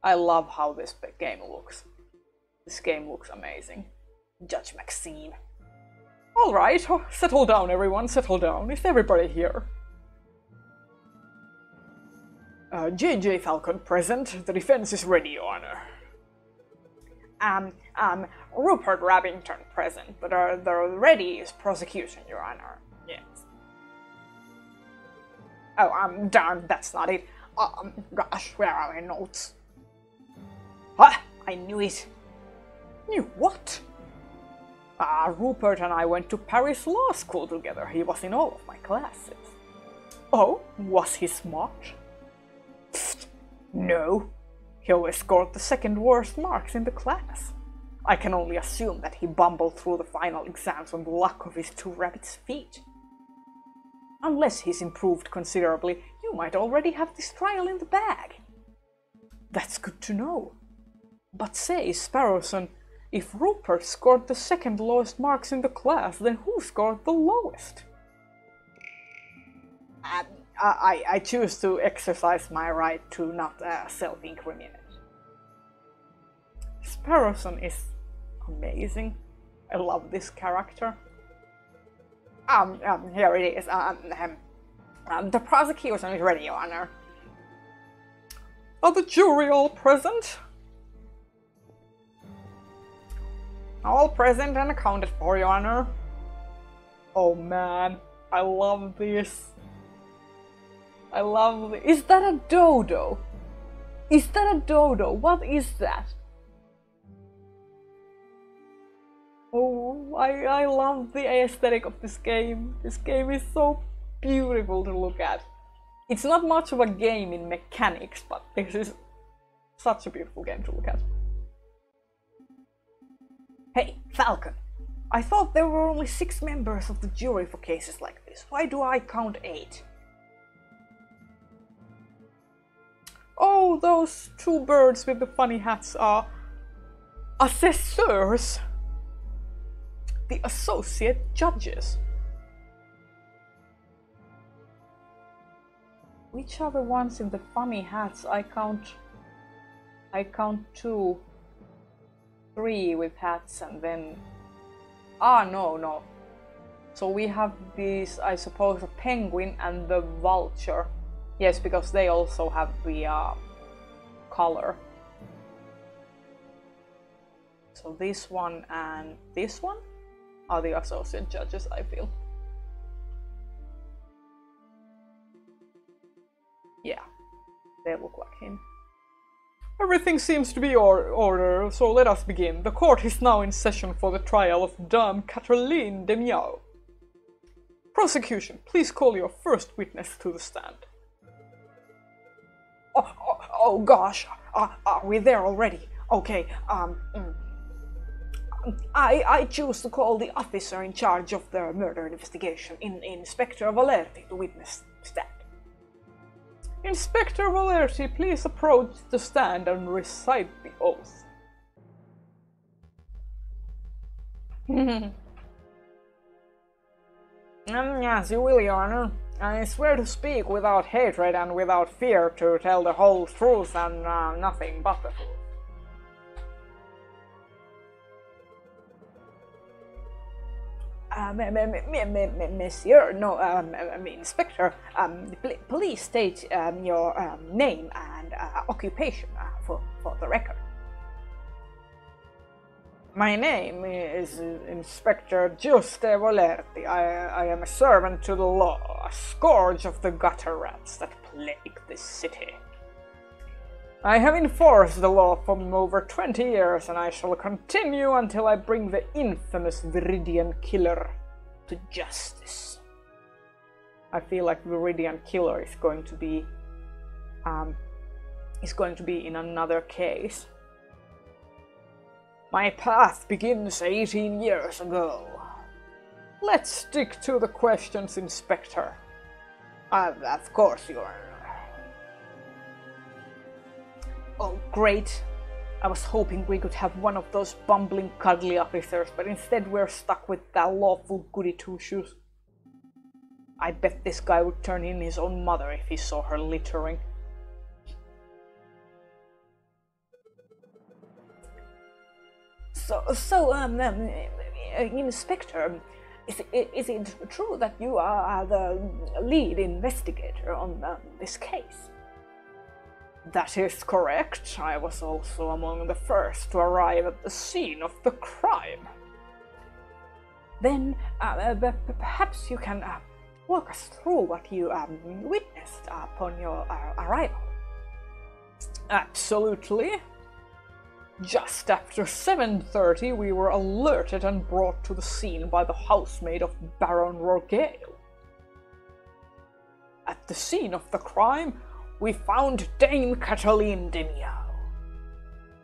I love how this game looks. This game looks amazing. Judge Maxine. Alright, settle down everyone, settle down. Is everybody here? J.J. Falcon present. The defense is ready, Your Honor. Rupert Rabington present, but the ready is prosecution, Your Honor. Yes. Oh, darn, that's not it. Gosh, where are my notes? Ah, I knew it. Knew what? Rupert and I went to Paris Law School together. He was in all of my classes. Oh, was he smart? Pfft, no. He always scored the second worst marks in the class. I can only assume that he bumbled through the final exams on the luck of his two rabbit's feet. Unless he's improved considerably, you might already have this trial in the bag. That's good to know. But say, Sparrowson, if Rupert scored the second lowest marks in the class, then who scored the lowest? I choose to exercise my right to not self-incriminate. Sparrowson is amazing. I love this character. Here it is. The prosecution is ready, Your Honor. Are the jury all present? All present and accounted for, Your Honor. Oh man, I love this. I love this. Is that a dodo? Is that a dodo? What is that? Oh, I love the aesthetic of this game. This game is so beautiful to look at. It's not much of a game in mechanics, but this is such a beautiful game to look at. Hey, Falcon! I thought there were only 6 members of the jury for cases like this. Why do I count 8? Oh, those 2 birds with the funny hats are assessors. The associate judges. Which are the ones in the funny hats? I count 2, 3 with hats, and then no. So we have these, I suppose, a penguin and the vulture. Yes, because they also have the color. So this one and this one are the associate judges, I feel. Yeah, they look like him. Everything seems to be order, so let us begin. The court is now in session for the trial of Dame Catherine de Miao. Prosecution, please call your first witness to the stand. Oh gosh, are we there already? Okay, I choose to call the officer in charge of the murder investigation, Inspector Valerti, to witness stand. Inspector Valerti, please approach the stand and recite the oath. Yes, you will, Your Honor. I swear to speak without hatred and without fear, to tell the whole truth and nothing but the truth. Monsieur, no, Inspector, please state your name and occupation for the record. My name is Inspector Giuste Valerti. I am a servant to the law, a scourge of the gutter rats that plague this city. I have enforced the law for over 20 years, and I shall continue until I bring the infamous Viridian Killer to justice. I feel like Viridian Killer is going to be in another case. My path begins 18 years ago. Let's stick to the questions, Inspector. Of course, Your Honor. Oh, great. I was hoping we could have one of those bumbling, cuddly officers, but instead we're stuck with that lawful goody two-shoes. I bet this guy would turn in his own mother if he saw her littering. So, Inspector, is it true that you are the lead investigator on this case? That is correct. I was also among the first to arrive at the scene of the crime. Then, perhaps you can walk us through what you witnessed upon your arrival. Absolutely. Just after 7:30, we were alerted and brought to the scene by the housemaid of Baron Rorgale. At the scene of the crime, we found Dame Catherine de Miao.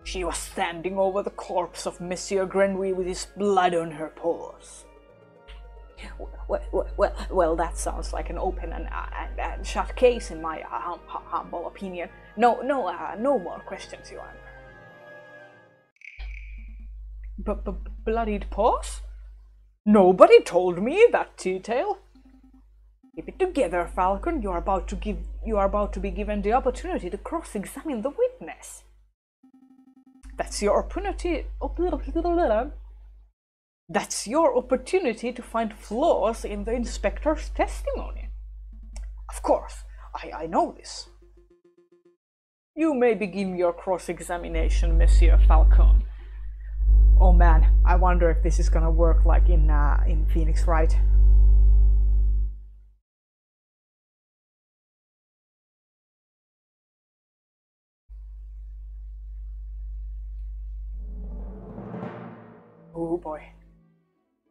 She was standing over the corpse of Monsieur Grenouille with his blood on her paws. Well, that sounds like an open and shut case in my humble opinion. No more questions, Your Honor. Bloodied paws? Nobody told me that detail. Keep it together, Falcon. You are about to be given the opportunity to cross-examine the witness. That's your opportunity. That's your opportunity to find flaws in the inspector's testimony. Of course, I know this. You may begin your cross-examination, Monsieur Falcon. Oh man, I wonder if this is gonna work like in Phoenix Wright. Oh boy.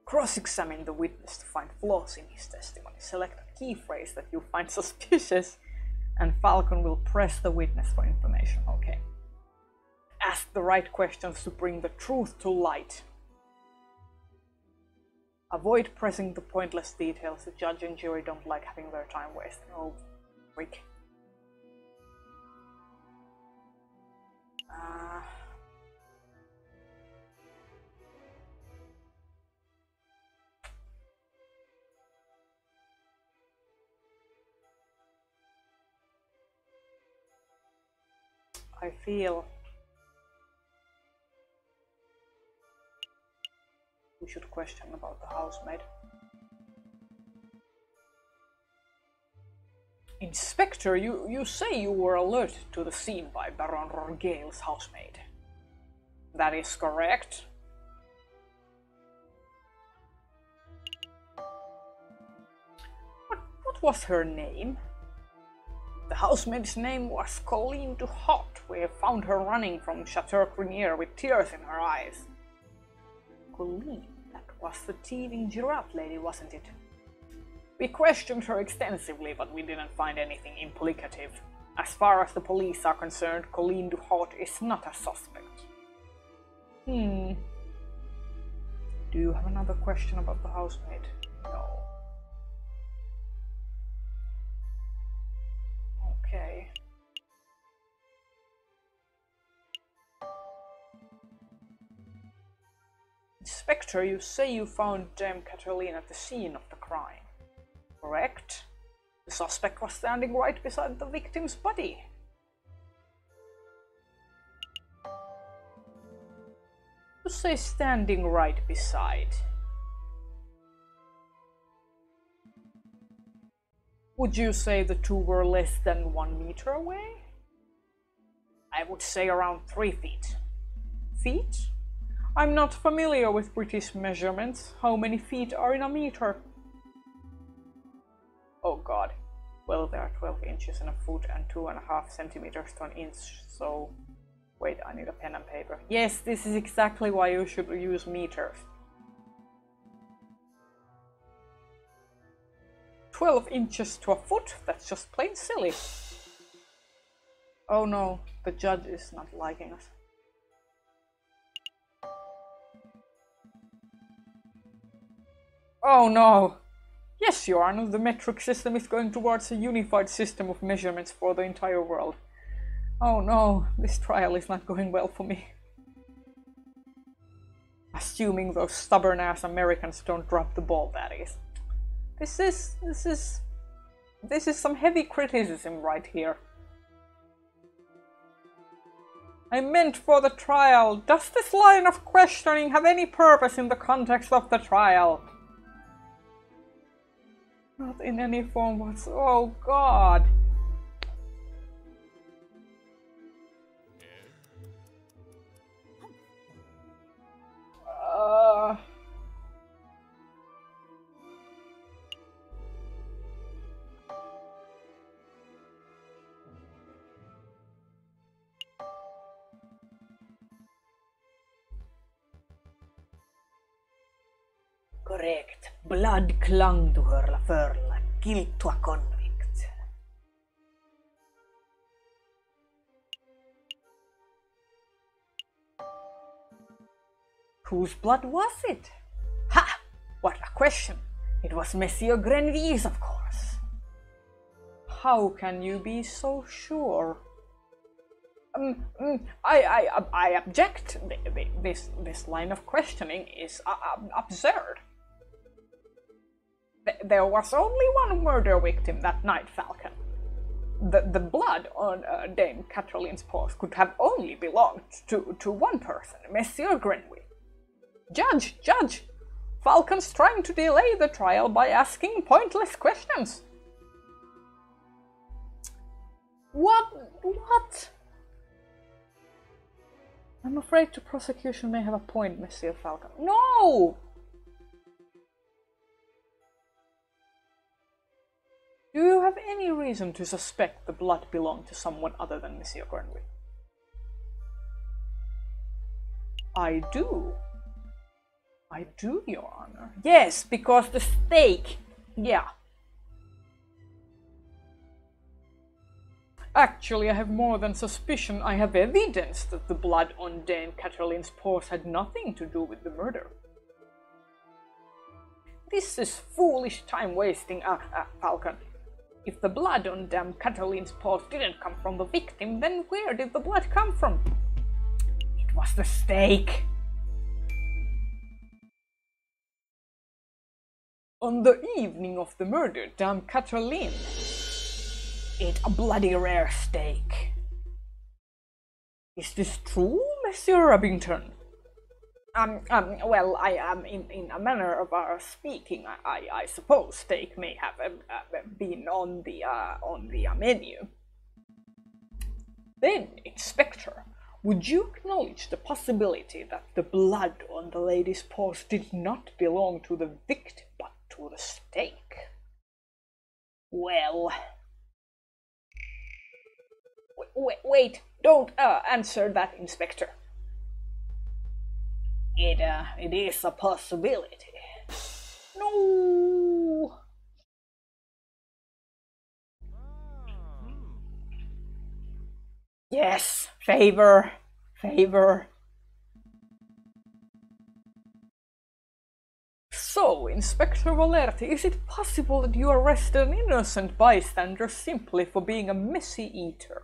Cross-examine the witness to find flaws in his testimony. Select a key phrase that you find suspicious, and Falcon will press the witness for information. Okay. Ask the right questions to bring the truth to light. Avoid pressing the pointless details. The judge and jury don't like having their time wasted. Oh, freak. I feel we should question about the housemaid. Inspector, you say you were alerted to the scene by Baron Rorgale's housemaid. That is correct. What was her name? The housemaid's name was Colleen Duhot. We have found her running from Chateau Crinier with tears in her eyes. Colleen, that was the thieving giraffe lady, wasn't it? We questioned her extensively, but we didn't find anything implicative. As far as the police are concerned, Colleen Duhot is not a suspect. Do you have another question about the housemaid? No. Okay. Inspector, you say you found Dame Cataline at the scene of the crime. Correct? The suspect was standing right beside the victim's body. You say standing right beside. Would you say the two were less than 1 meter away? I would say around 3 feet. Feet? I'm not familiar with British measurements. How many feet are in a meter? Oh god. Well, there are 12 inches in a foot and 2.5 centimeters to an inch, so... Wait, I need a pen and paper. Yes, this is exactly why you should use meters. 12 inches to a foot? That's just plain silly. Oh no, the judge is not liking us. Oh no! Yes, Your Honor, the metric system is going towards a unified system of measurements for the entire world. Oh no, this trial is not going well for me. Assuming those stubborn-ass Americans don't drop the ball, that is. This is some heavy criticism right here. I meant for the trial. Does this line of questioning have any purpose in the context of the trial? Not in any form whatsoever. Oh god. Correct. Blood clung to her fur like guilt to a convict. Whose blood was it? Ha! What a question! It was Monsieur Grenville's, of course. How can you be so sure? I object. This line of questioning is absurd. there was only one murder victim that night, Falcon. The blood on Dame Cataline's paws could have only belonged to one person, Monsieur Grenouille. Judge! Falcon's trying to delay the trial by asking pointless questions. What? I'm afraid the prosecution may have a point, Monsieur Falcon. No! Do you have any reason to suspect the blood belonged to someone other than Monsieur Grenouille? I do, Your Honor. Yes, because the stake. Yeah. Actually, I have more than suspicion. I have evidence that the blood on Dame Cataline's paws had nothing to do with the murder. This is foolish time wasting, Falcon. If the blood on Dame Cataline's paws didn't come from the victim, then where did the blood come from? It was the stake. On the evening of the murder, Dame Cataline ate a bloody rare steak. Is this true, Monsieur Abington? Well, I am in a manner of speaking. I suppose steak may have been on the menu. Then, Inspector, would you acknowledge the possibility that the blood on the lady's paws did not belong to the victim, but to the steak? Well, wait! Don't answer that, Inspector. It is a possibility. No. Yes, favor. So, Inspector Valerti, is it possible that you arrested an innocent bystander simply for being a messy eater?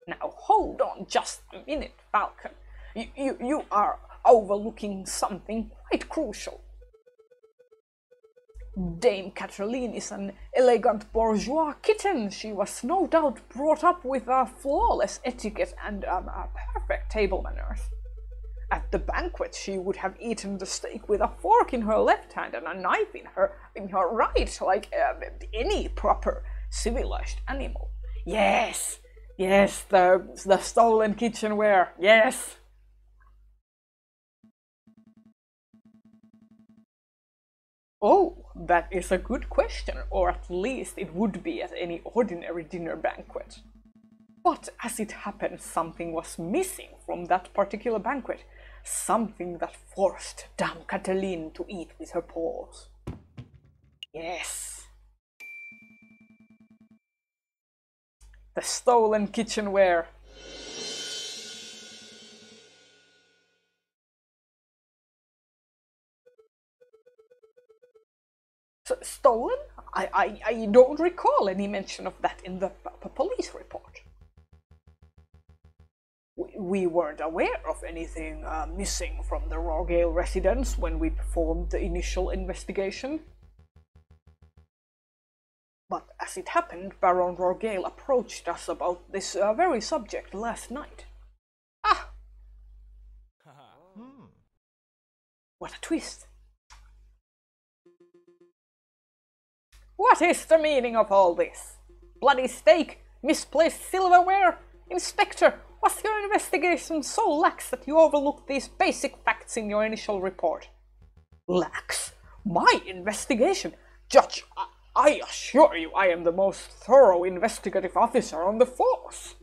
Now, hold on just a minute, Falcon. You are overlooking something quite crucial. Dame Cataline is an elegant bourgeois kitten. She was no doubt brought up with a flawless etiquette and perfect table manners. At the banquet, she would have eaten the steak with a fork in her left hand and a knife in her right, like any proper civilized animal. Yes, the stolen kitchenware. Yes. Oh, that is a good question, or at least it would be at any ordinary dinner banquet. But as it happened, something was missing from that particular banquet, something that forced Dame Cataline to eat with her paws. Yes. The stolen kitchenware. Stolen? I don't recall any mention of that in the police report. We weren't aware of anything missing from the Rogale residence when we performed the initial investigation. But as it happened, Baron Rogale approached us about this very subject last night. Ah! What a twist! What is the meaning of all this? Bloody steak? Misplaced silverware? Inspector, was your investigation so lax that you overlooked these basic facts in your initial report? Lax? My investigation? Judge, I assure you I am the most thorough investigative officer on the force.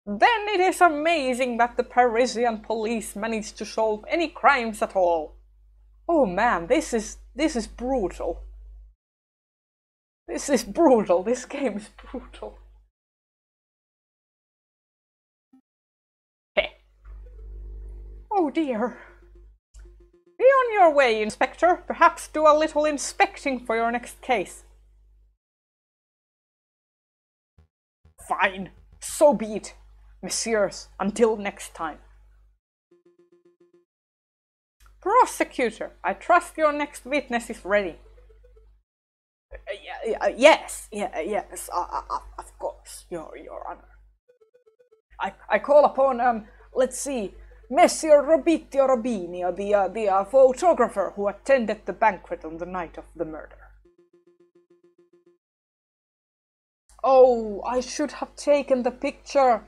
Then it is amazing that the Parisian police managed to solve any crimes at all. Oh man, this is brutal. This is brutal. This game is brutal. Heh. Oh dear. Be on your way, Inspector. Perhaps do a little inspecting for your next case. Fine. So be it. Messieurs, until next time. Prosecutor, I trust your next witness is ready. Yes, of course, Your Honor. I call upon, let's see, Messer Robitio Robinio, the photographer who attended the banquet on the night of the murder. Oh, I should have taken the picture.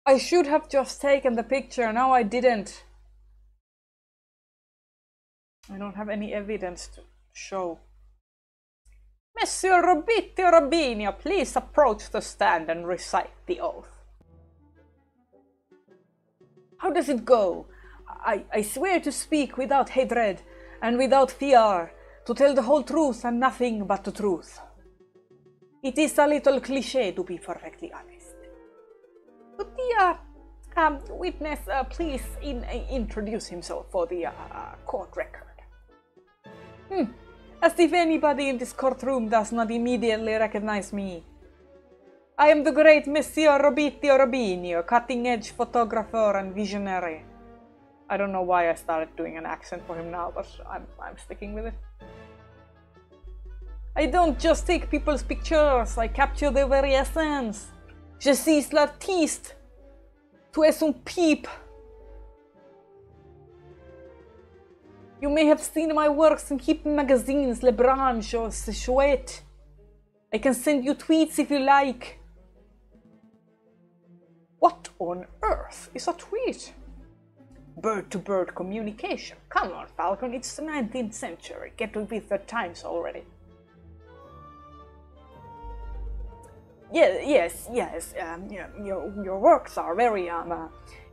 I should have just taken the picture, now I didn't. I don't have any evidence to show. Messer Robitio Robinio, please approach the stand and recite the oath. How does it go? I swear to speak without hatred and without fear, to tell the whole truth and nothing but the truth. It is a little cliché, to be perfectly honest. Would the witness please introduce himself for the court record? As if anybody in this courtroom does not immediately recognize me. I am the great Messer Robitio Robinio, cutting-edge photographer and visionary. I don't know why I started doing an accent for him now, but I'm sticking with it. I don't just take people's pictures, I capture their very essence. Je suis l'artiste. Tu es un pipe. You may have seen my works in hip magazines, Le Branche or Chouette. I can send you tweets if you like. What on earth is a tweet? Bird-to-bird communication. Come on, Falcon, it's the 19th century. Get with the times already. Yes. Your works are very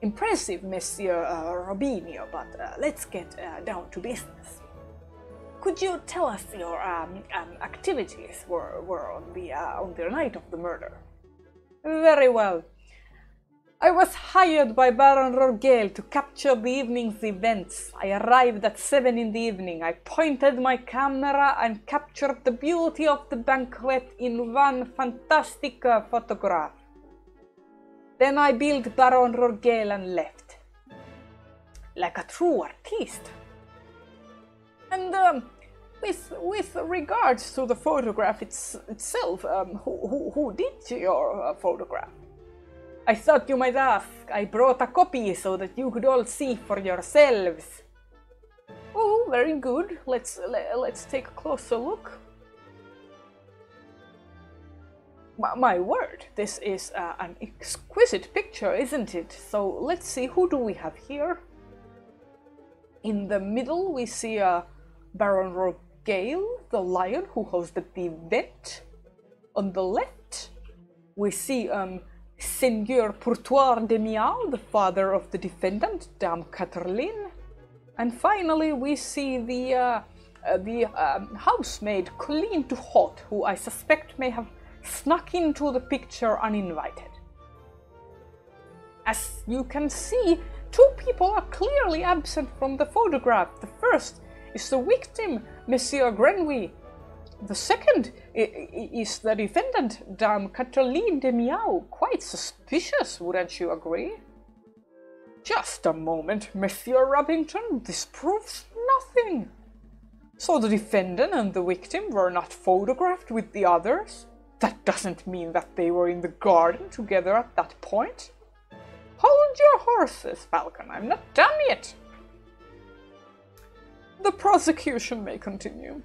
impressive, Monsieur Robinio, but let's get down to business. Could you tell us your activities were on the night of the murder? Very well. I was hired by Baron Rorgale to capture the evening's events. I arrived at 7 in the evening. I pointed my camera and captured the beauty of the banquet in one fantastic photograph. Then I billed Baron Rorgale and left. Like a true artiste. And with regards to the photograph itself, who did your photograph? I thought you might ask. I brought a copy so that you could all see for yourselves. Oh, very good. Let's take a closer look. My word, this is an exquisite picture, isn't it? So let's see, who do we have here? In the middle we see Baron Rorgale, the lion who hosted the event. On the left we see Seigneur Pourtoir de Miao, the father of the defendant, Dame Catherine. And finally we see the housemaid Colleen du Hot, who I suspect may have snuck into the picture uninvited. As you can see, two people are clearly absent from the photograph. The first is the victim, Monsieur Grenouille. The second is the defendant, Dame Catherine de Miao. Quite suspicious, wouldn't you agree? Just a moment, Monsieur Rubbington, this proves nothing. So the defendant and the victim were not photographed with the others? That doesn't mean that they were in the garden together at that point. Hold your horses, Falcon, I'm not done yet. The prosecution may continue.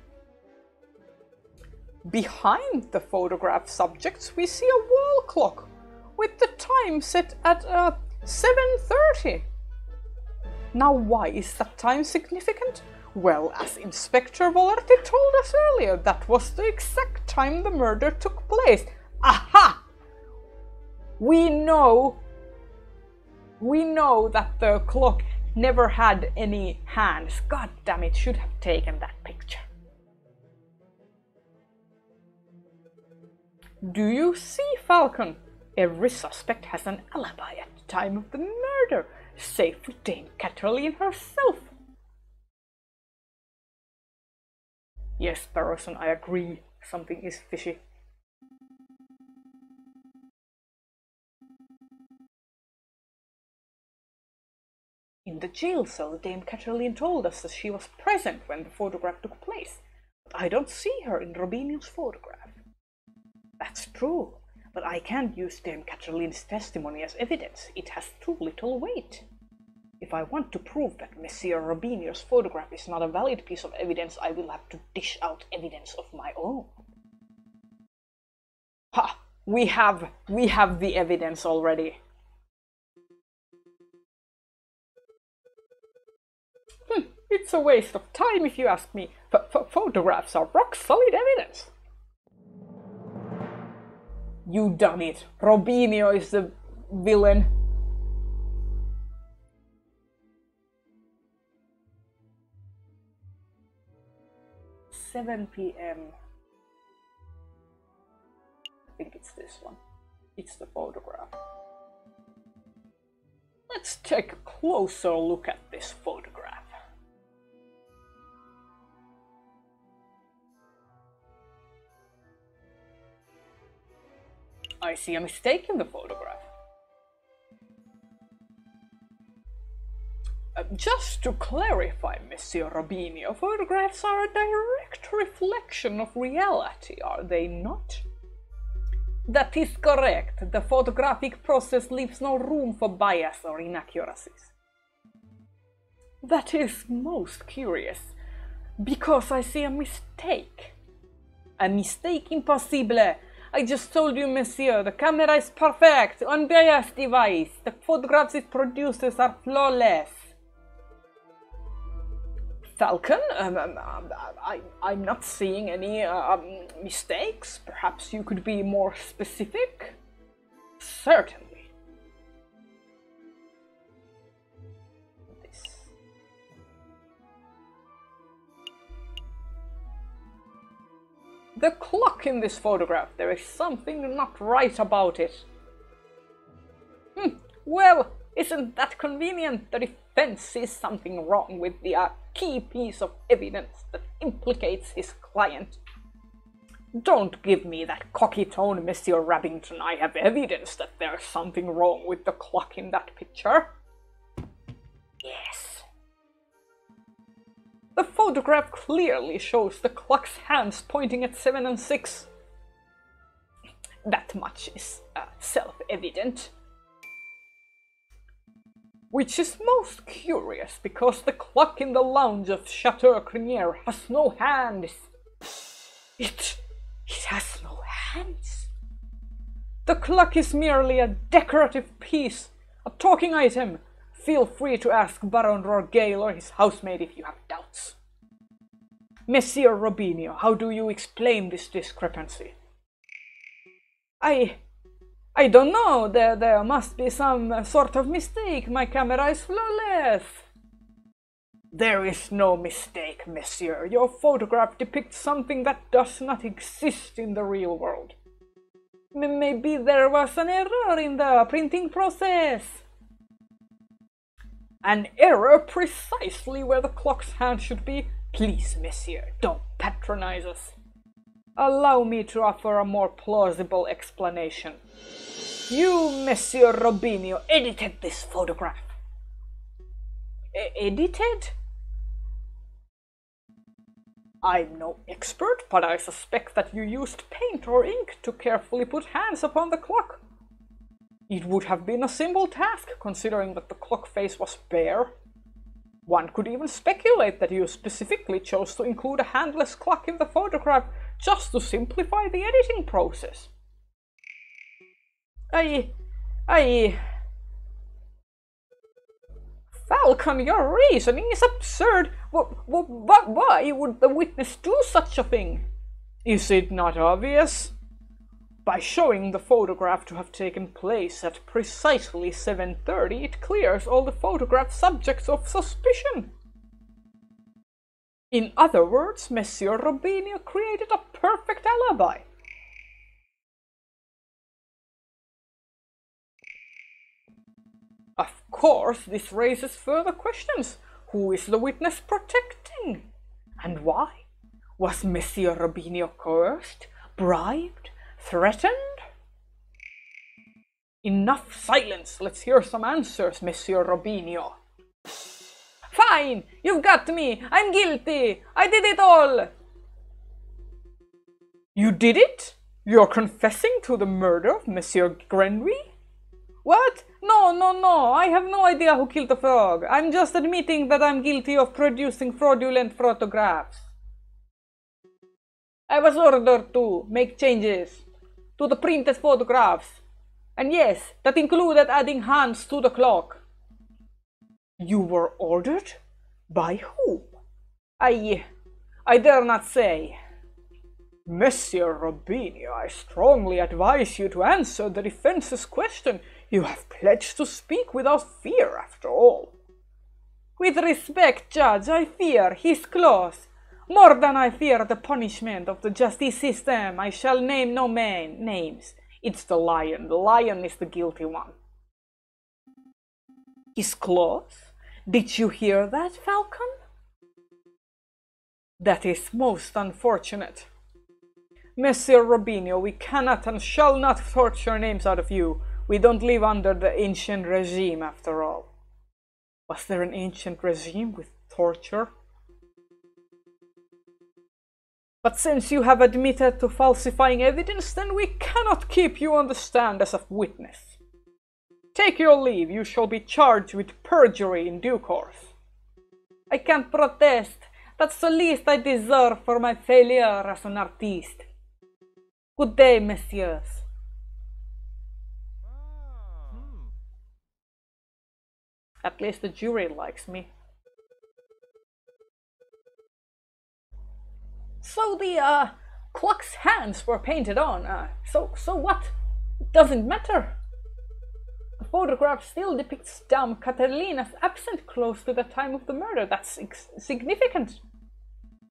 Behind the photograph subjects we see a wall clock with the time set at 7:30. Now why is that time significant? Well, as Inspector Volarty told us earlier, that was the exact time the murder took place. Aha! We know that the clock never had any hands. God damn it, should have taken that picture. Do you see, Falcon? Every suspect has an alibi at the time of the murder, save for Dame Catherine herself. Yes, Barroson, I agree. Something is fishy. In the jail cell, Dame Cataline told us that she was present when the photograph took place, but I don't see her in Robinio's photograph. That's true, but I can't use Dame Cataline's testimony as evidence. It has too little weight. If I want to prove that Monsieur Robinio's photograph is not a valid piece of evidence, I will have to dish out evidence of my own. Ha! We have the evidence already. It's a waste of time if you ask me. Photographs are rock-solid evidence. You done it. Robinio is the villain. "7 p.m. I think it's this one. It's the photograph. Let's take a closer look at this photograph. I see a mistake in the photograph. Just to clarify, Monsieur Robinio, photographs are a direct reflection of reality, are they not? That is correct. The photographic process leaves no room for bias or inaccuracies. That is most curious, because I see a mistake. A mistake impossible. I just told you, monsieur, the camera is perfect, unbiased device. The photographs it produces are flawless. Falcon, I'm not seeing any mistakes. Perhaps you could be more specific? Certainly. This. The clock in this photograph, there is something not right about it. Well, isn't that convenient? The defense sees something wrong with the key piece of evidence that implicates his client. Don't give me that cocky tone, Monsieur Rabington. I have evidence that there's something wrong with the clock in that picture. Yes. The photograph clearly shows the clock's hands pointing at 7 and 6. That much is self-evident. Which is most curious, because the clock in the lounge of Chateau Crinière has no hands. It has no hands. The clock is merely a decorative piece, a talking item. Feel free to ask Baron Rorgale or his housemaid if you have doubts. Monsieur Robinio, how do you explain this discrepancy? I don't know, there must be some sort of mistake. My camera is flawless. There is no mistake, monsieur. Your photograph depicts something that does not exist in the real world. Maybe there was an error in the printing process. An error precisely where the clock's hand should be? Please, monsieur, don't patronize us. Allow me to offer a more plausible explanation. You, Monsieur Robinio, edited this photograph. Edited? I'm no expert, but I suspect that you used paint or ink to carefully put hands upon the clock. It would have been a simple task, considering that the clock face was bare. One could even speculate that you specifically chose to include a handless clock in the photograph just to simplify the editing process. Falcon, your reasoning is absurd. Why would the witness do such a thing? Is it not obvious? By showing the photograph to have taken place at precisely 7:30, it clears all the photograph subjects of suspicion. In other words, Monsieur Robinio created a perfect alibi. Of course, this raises further questions. Who is the witness protecting? And why? Was Monsieur Robinio coerced, bribed, threatened? Enough silence! Let's hear some answers, Monsieur Robinio. Fine! You've got me! I'm guilty! I did it all! You did it? You're confessing to the murder of Monsieur Grenouille? What? No, I have no idea who killed the frog. I'm just admitting that I'm guilty of producing fraudulent photographs. I was ordered to make changes to the printed photographs. And yes, that included adding hands to the clock. You were ordered? By whom? I dare not say. Monsieur Robini, I strongly advise you to answer the defense's question. You have pledged to speak without fear, after all. With respect, Judge, I fear his claws. More than I fear the punishment of the justice system. I shall name no names. It's the lion. The lion is the guilty one. His claws? Did you hear that, Falcon? That is most unfortunate. Monsieur Robinho, we cannot and shall not torture names out of you. We don't live under the ancient regime, after all. Was there an ancient regime with torture? But since you have admitted to falsifying evidence, then we cannot keep you on the stand as a witness. Take your leave. You shall be charged with perjury in due course. I can't protest. That's the least I deserve for my failure as an artiste. Good day, messieurs. At least the jury likes me. So the clock's hands were painted on. So what? It doesn't matter. The photograph still depicts Dame Catalina's absent close to the time of the murder. That's significant.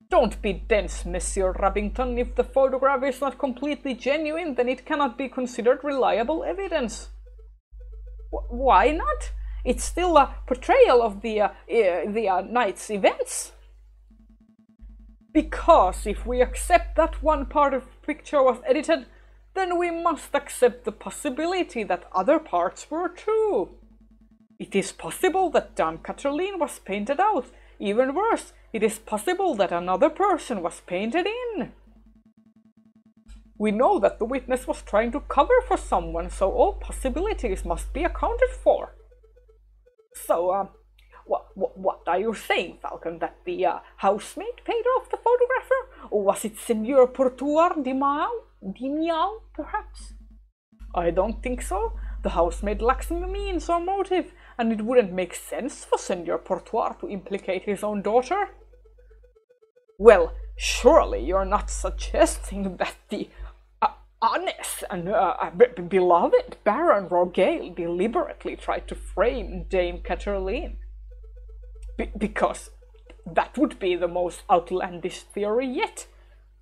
Don't be dense, Monsieur Rabington. If the photograph is not completely genuine, then it cannot be considered reliable evidence. Why not? It's still a portrayal of the night's events. Because if we accept that one part of the picture was edited, then we must accept the possibility that other parts were too. It is possible that Dame Catherine was painted out. Even worse, it is possible that another person was painted in. We know that the witness was trying to cover for someone, so all possibilities must be accounted for. So, what are you saying, Falcon? That the housemaid paid off the photographer? Or was it Seigneur Portour de Miao, perhaps? I don't think so. The housemaid lacks means or motive, and it wouldn't make sense for Seigneur Portour to implicate his own daughter. Well, surely you're not suggesting that the honest and beloved Baron Rogail deliberately tried to frame Dame Catherine? Because that would be the most outlandish theory yet.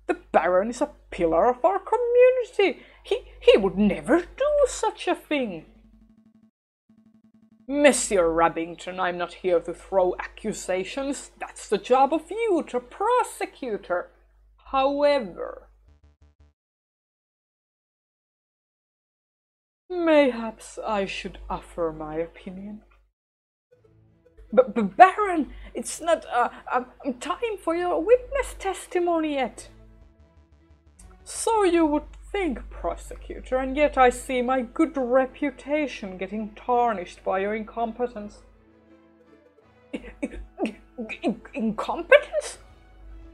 The Baron is a pillar of our community. He would never do such a thing. Monsieur Rabington, I'm not here to throw accusations. That's the job of you, the prosecutor. However, mayhaps I should offer my opinion. But Baron, it's not time for your witness testimony yet. So you would think, prosecutor, and yet I see my good reputation getting tarnished by your incompetence. Incompetence?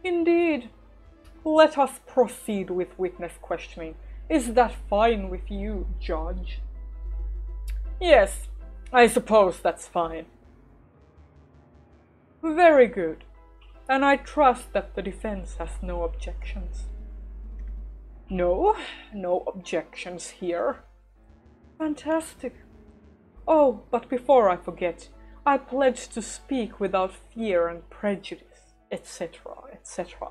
Indeed. Let us proceed with witness questioning. Is that fine with you, Judge? Yes, I suppose that's fine. Very good. And I trust that the defense has no objections. No objections here. Fantastic. Oh, but before I forget, I pledge to speak without fear and prejudice, etc., etc.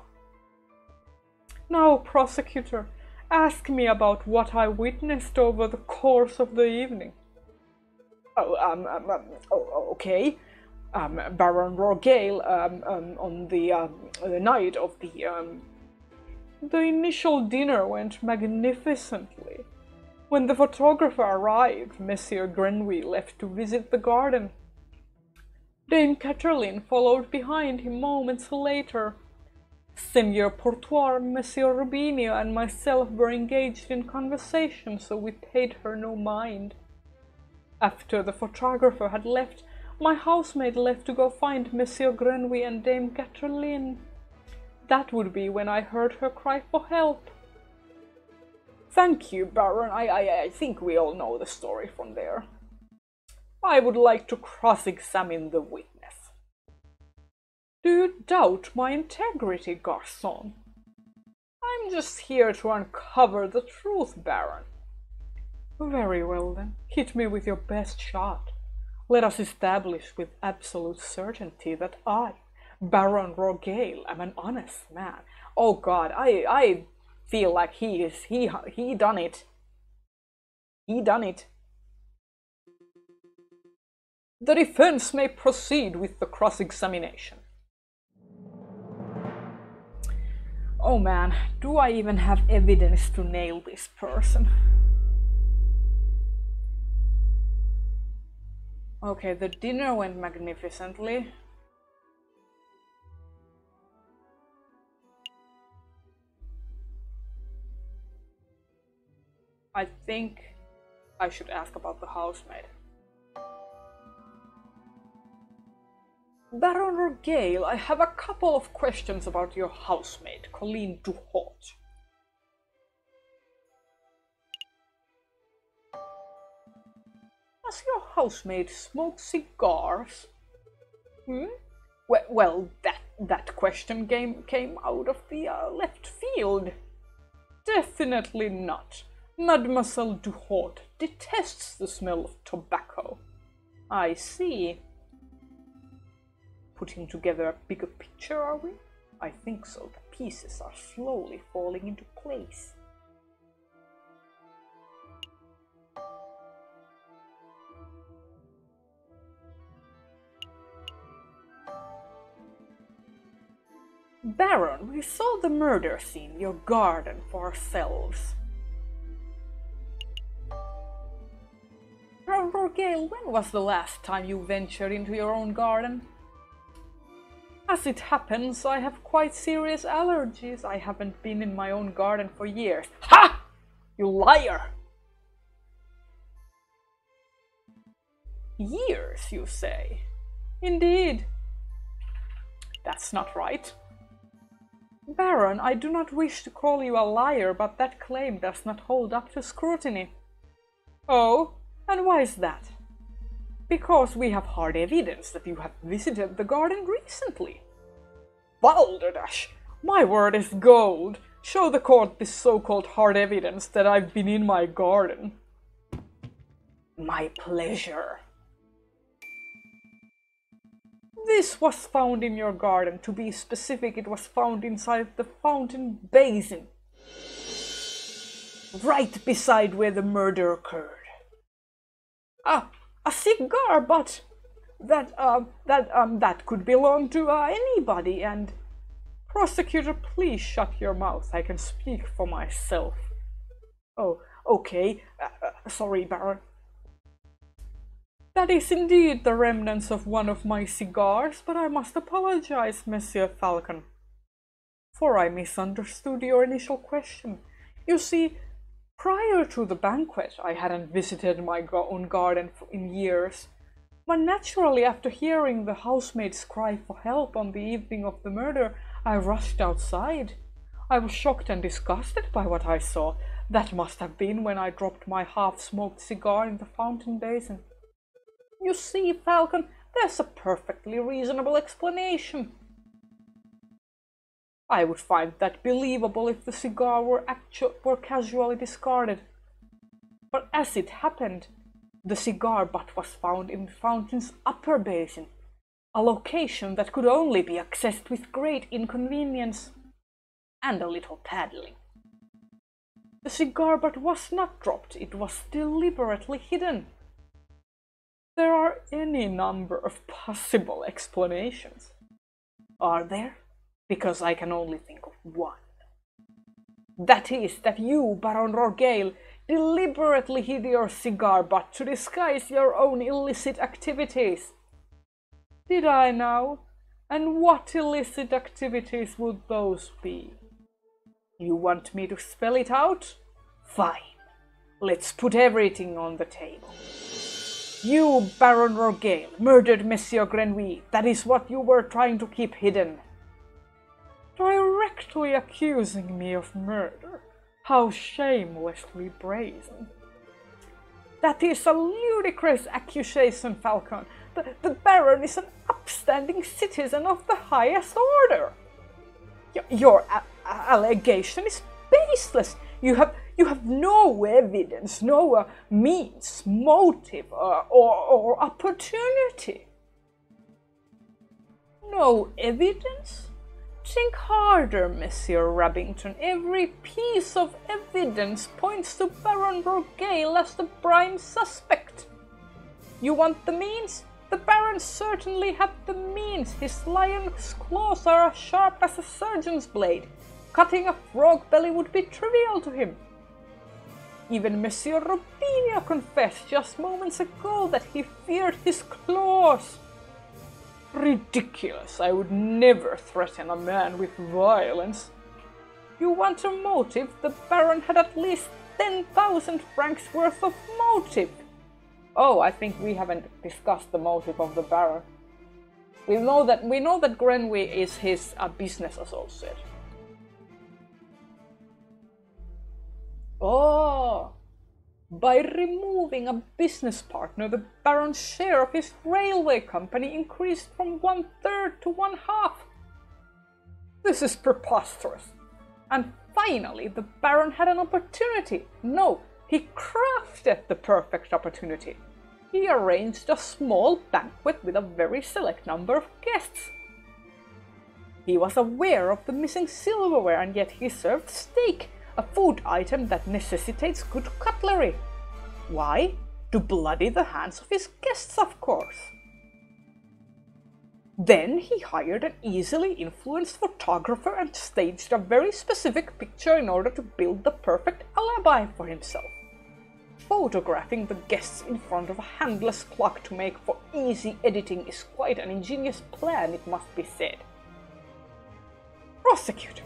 Now, prosecutor, ask me about what I witnessed over the course of the evening. Okay. Baron Rogail, on the night of the initial dinner went magnificently. When the photographer arrived, Monsieur Grenouille left to visit the garden. Dame Catherine followed behind him moments later. Senior Portois, Monsieur Rubinio, and myself were engaged in conversation, so we paid her no mind. After the photographer had left, my housemaid left to go find Monsieur Grenouille and Dame Catherine. That would be when I heard her cry for help. Thank you, Baron. I think we all know the story from there. I would like to cross-examine the witness. Do you doubt my integrity, garçon? I'm just here to uncover the truth, Baron. Very well then, hit me with your best shot. Let us establish with absolute certainty that I, Baron Rogale, am an honest man. Oh God, I feel like he done it. He done it. The defense may proceed with the cross-examination. Oh man, do I even have evidence to nail this person? Okay, the dinner went magnificently. I think I should ask about the housemaid. Baron Rogale, I have a couple of questions about your housemaid, Colleen Duhot. Does your housemaid smoke cigars? Well, that question came out of the left field. Definitely not. Mademoiselle Duhot detests the smell of tobacco. I see. Putting together a bigger picture, are we? I think so. The pieces are slowly falling into place. Baron, we saw the murder scene, your garden, for ourselves. Baron Rogale, when was the last time you ventured into your own garden? As it happens, I have quite serious allergies. I haven't been in my own garden for years. Ha! You liar! Years, you say? Indeed. That's not right. Baron, I do not wish to call you a liar, but that claim does not hold up to scrutiny. Oh, and why is that? Because we have hard evidence that you have visited the garden recently. Balderdash! My word is gold! Show the court this so-called hard evidence that I've been in my garden. My pleasure. This was found in your garden. To be specific, it was found inside the fountain basin. Right beside where the murder occurred. A cigar butt! That could belong to anybody, and... Prosecutor, please shut your mouth. I can speak for myself. Oh, okay. Sorry, Baron. That is indeed the remnants of one of my cigars, but I must apologize, Monsieur Falcon, for I misunderstood your initial question. You see, prior to the banquet, I hadn't visited my own garden in years. But naturally, after hearing the housemaid's cry for help on the evening of the murder, I rushed outside. I was shocked and disgusted by what I saw. That must have been when I dropped my half-smoked cigar in the fountain basin. You see, Falcon, there's a perfectly reasonable explanation. I would find that believable if the cigar were casually discarded. But as it happened, the cigar butt was found in the fountain's upper basin, a location that could only be accessed with great inconvenience and a little paddling. The cigar butt was not dropped, it was deliberately hidden. There are any number of possible explanations. Are there? Because I can only think of one. That is that you, Baron Rogale, deliberately hid your cigar butt to disguise your own illicit activities. Did I now? And what illicit activities would those be? You want me to spell it out? Fine. Let's put everything on the table. You, Baron Rogale, murdered Monsieur Grenouille. That is what you were trying to keep hidden. Directly accusing me of murder. How shamelessly brazen. That is a ludicrous accusation, Falcon. The Baron is an upstanding citizen of the highest order. Your allegation is baseless. You have no evidence, no means, motive, or opportunity. No evidence? Think harder, Monsieur Rabbington. Every piece of evidence points to Baron Rogale as the prime suspect. You want the means? The Baron certainly had the means. His lion's claws are as sharp as a surgeon's blade. Cutting a frog belly would be trivial to him. Even Monsieur Robinho confessed just moments ago that he feared his claws. Ridiculous. I would never threaten a man with violence. You want a motive? The Baron had at least 10,000 francs worth of motive. Oh, I think we haven't discussed the motive of the Baron. We know that Grenouille is his business associate. Oh, by removing a business partner, the Baron's share of his railway company increased from 1/3 to 1/2. This is preposterous. And finally, the Baron had an opportunity. No, he crafted the perfect opportunity. He arranged a small banquet with a very select number of guests. He was aware of the missing silverware, and yet he served steak, a food item that necessitates good cutlery. Why? To bloody the hands of his guests, of course. Then he hired an easily influenced photographer and staged a very specific picture in order to build the perfect alibi for himself. Photographing the guests in front of a handless clock to make for easy editing is quite an ingenious plan, it must be said. Prosecutor,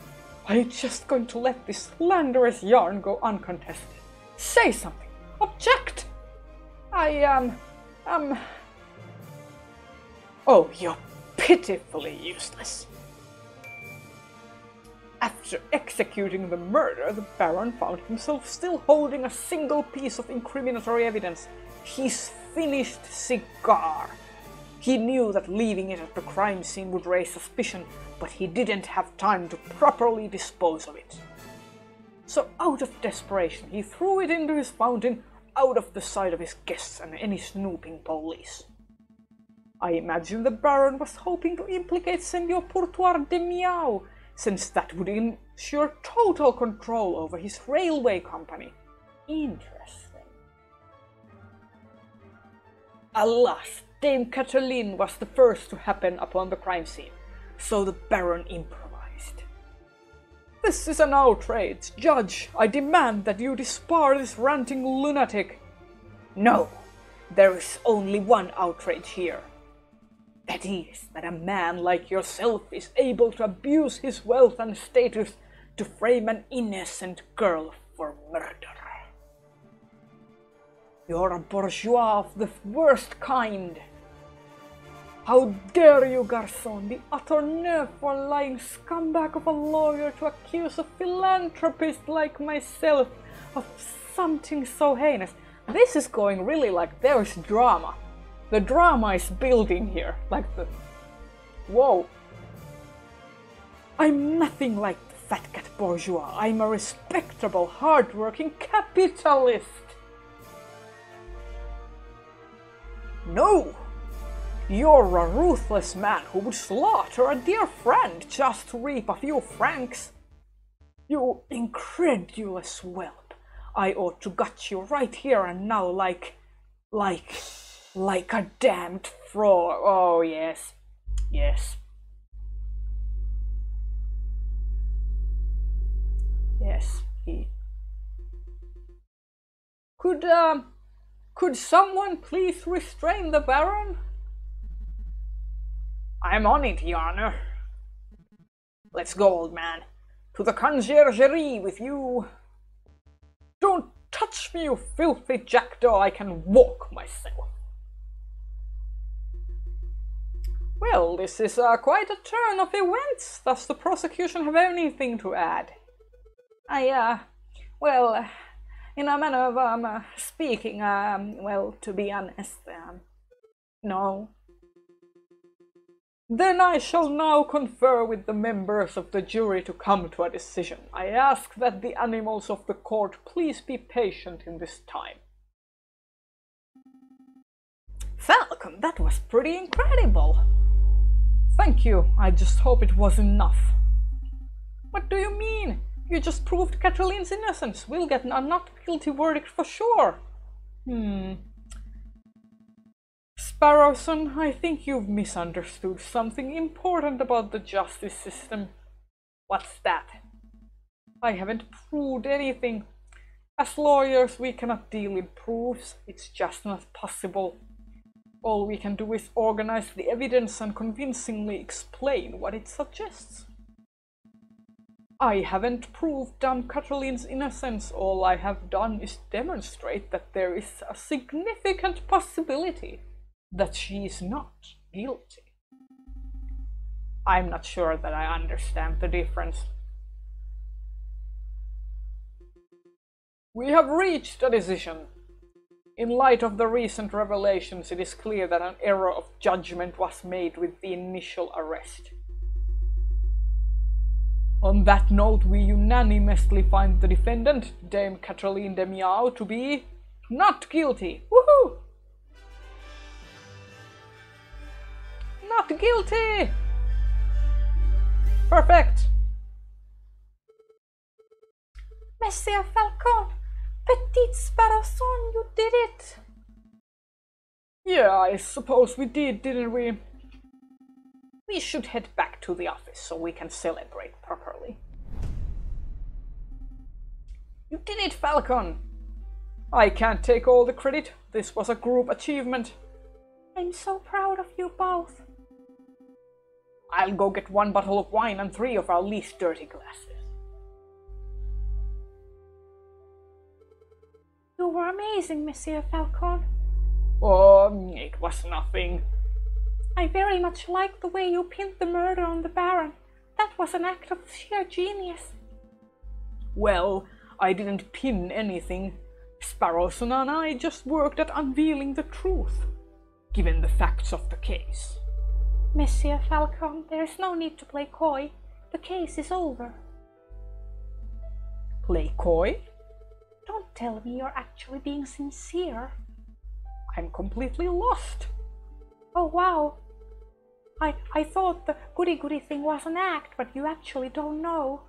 are you just going to let this slanderous yarn go uncontested? Say something! Object! Oh, you're pitifully useless. After executing the murder, the Baron found himself still holding a single piece of incriminatory evidence, his finished cigar. He knew that leaving it at the crime scene would raise suspicion, but he didn't have time to properly dispose of it. So out of desperation, he threw it into his fountain, out of the sight of his guests and any snooping police. I imagine the Baron was hoping to implicate Senor Pourtoir de Miao, since that would ensure total control over his railway company. Interesting. Alas, Dame Cataline was the first to happen upon the crime scene, so the Baron improvised. This is an outrage. Judge, I demand that you disbar this ranting lunatic. No, there is only one outrage here. That is, that a man like yourself is able to abuse his wealth and status to frame an innocent girl for murder. You're a bourgeois of the worst kind. How dare you, garçon, the utter nerve for a lying scumbag of a lawyer to accuse a philanthropist like myself of something so heinous. This is going really like there's drama. The drama is building here, like the... Whoa. I'm nothing like the fat cat bourgeois. I'm a respectable, hard-working capitalist. No! You're a ruthless man who would slaughter a dear friend just to reap a few francs. You incredulous whelp. I ought to gut you right here and now like a damned frog. Oh, yes. Yes. Yes, he... Could someone please restrain the Baron? I'm on it, Yarner. Let's go, old man. To the conciergerie with you. Don't touch me, you filthy jackdaw. I can walk myself. Well, this is quite a turn of events. Does the prosecution have anything to add? Well, in a manner of speaking, well, to be honest, no. Then I shall now confer with the members of the jury to come to a decision. I ask that the animals of the court please be patient in this time. Falcon, that was pretty incredible. Thank you. I just hope it was enough. What do you mean? You just proved Catalin's innocence. We'll get a not guilty verdict for sure. Sparrowson, I think you've misunderstood something important about the justice system. What's that? I haven't proved anything. As lawyers, we cannot deal in proofs. It's just not possible. All we can do is organize the evidence and convincingly explain what it suggests. I haven't proved Catalin's innocence. All I have done is demonstrate that there is a significant possibility that she is not guilty. I'm not sure that I understand the difference. We have reached a decision. In light of the recent revelations, it is clear that an error of judgment was made with the initial arrest. On that note, we unanimously find the defendant, Dame Catalin de Miao, to be not guilty. Woohoo! Not guilty! Perfect! Monsieur Falcon, Petite Sparrowson, you did it! Yeah, I suppose we did, didn't we? We should head back to the office so we can celebrate properly. You did it, Falcon! I can't take all the credit. This was a group achievement. I'm so proud of you both. I'll go get 1 bottle of wine and 3 of our least dirty glasses. You were amazing, Monsieur Falcon. Oh, it was nothing. I very much liked the way you pinned the murder on the Baron. That was an act of sheer genius. Well, I didn't pin anything. Sparrowson and I just worked at unveiling the truth, given the facts of the case. Monsieur Falcon, there is no need to play coy. The case is over. Play coy? Don't tell me you're actually being sincere. I'm completely lost. Oh wow. I thought the goody-goody thing was an act, but you actually don't know.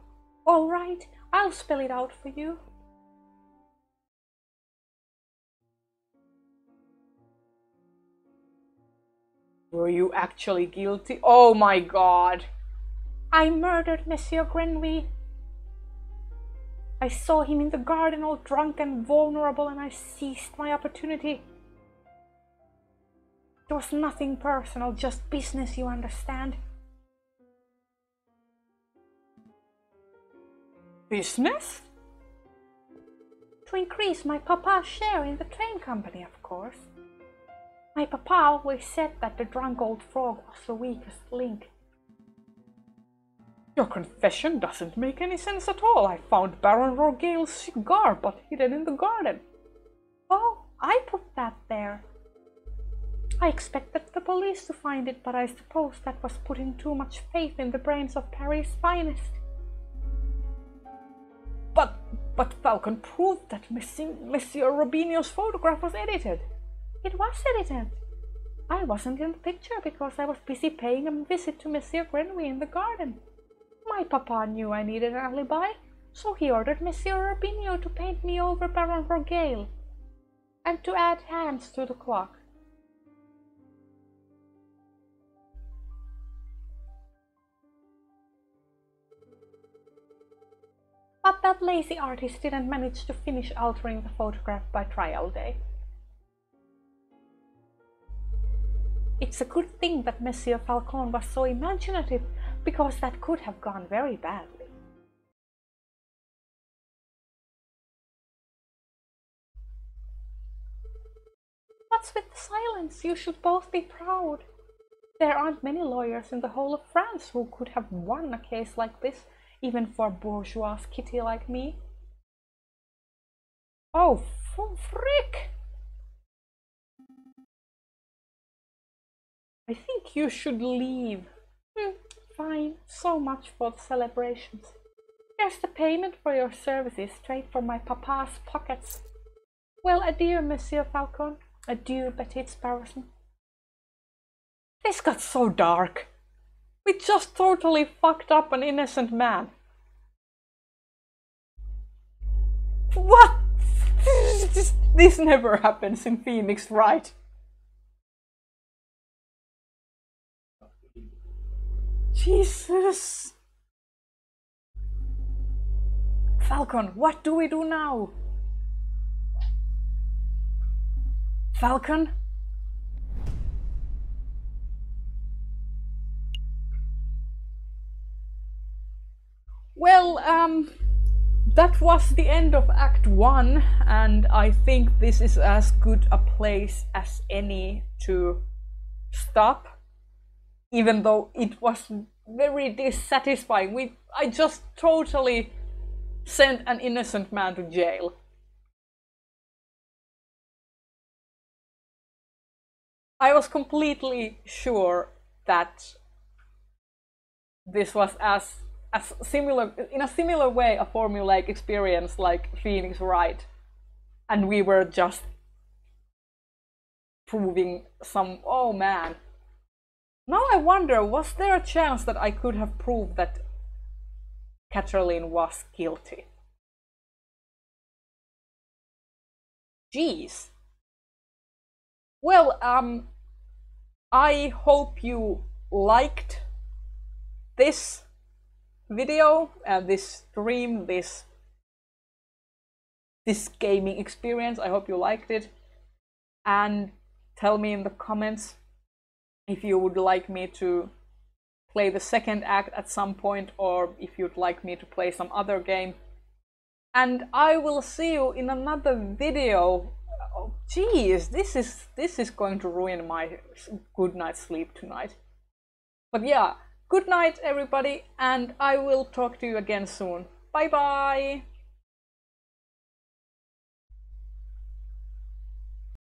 All right, I'll spell it out for you. Were you actually guilty? Oh my god! I murdered Monsieur Grenouille. I saw him in the garden all drunk and vulnerable, and I seized my opportunity. It was nothing personal, just business, you understand. Business? To increase my papa's share in the train company, of course. My papa always said that the drunk old frog was the weakest link. Your confession doesn't make any sense at all. I found Baron Rorgale's cigar butt hidden in the garden. Oh, I put that there. I expected the police to find it, but I suppose that was putting too much faith in the brains of Paris' finest. But Falcon proved that Monsieur Robinho's photograph was edited. It was edited. I wasn't in the picture because I was busy paying a visit to Monsieur Grenouille in the garden. My papa knew I needed an alibi, so he ordered Monsieur Robinho to paint me over Baron Rorgale and to add hands to the clock. But that lazy artist didn't manage to finish altering the photograph by trial day. it's a good thing that Monsieur Falcon was so imaginative, because that could have gone very badly. What's with the silence? You should both be proud. There aren't many lawyers in the whole of France who could have won a case like this, even for a bourgeois kitty like me. Oh, frick! I think you should leave. Fine, so much for the celebrations. Here's the payment for your services, straight from my papa's pockets. Well, adieu, Monsieur Falcon. Adieu, petite Sparrowson. This got so dark. We just totally fucked up an innocent man. What? This never happens in Phoenix, right? Jesus. Falcon, what do we do now? Falcon? Well, that was the end of Act 1, and I think this is as good a place as any to stop, even though it was very dissatisfying. I just totally sent an innocent man to jail. I was completely sure that this was as similar, in a similar way, a formulaic experience like Phoenix Wright, and we were just proving some. Oh man. Now I wonder, was there a chance that I could have proved that Catherine was guilty? Jeez. Well, I hope you liked this video and this stream, this gaming experience. I hope you liked it, and tell me in the comments if you would like me to play the second act at some point, or if you'd like me to play some other game. And I will see you in another video. Oh, geez, this is going to ruin my good night's sleep tonight. But yeah, good night everybody, and I will talk to you again soon. Bye bye!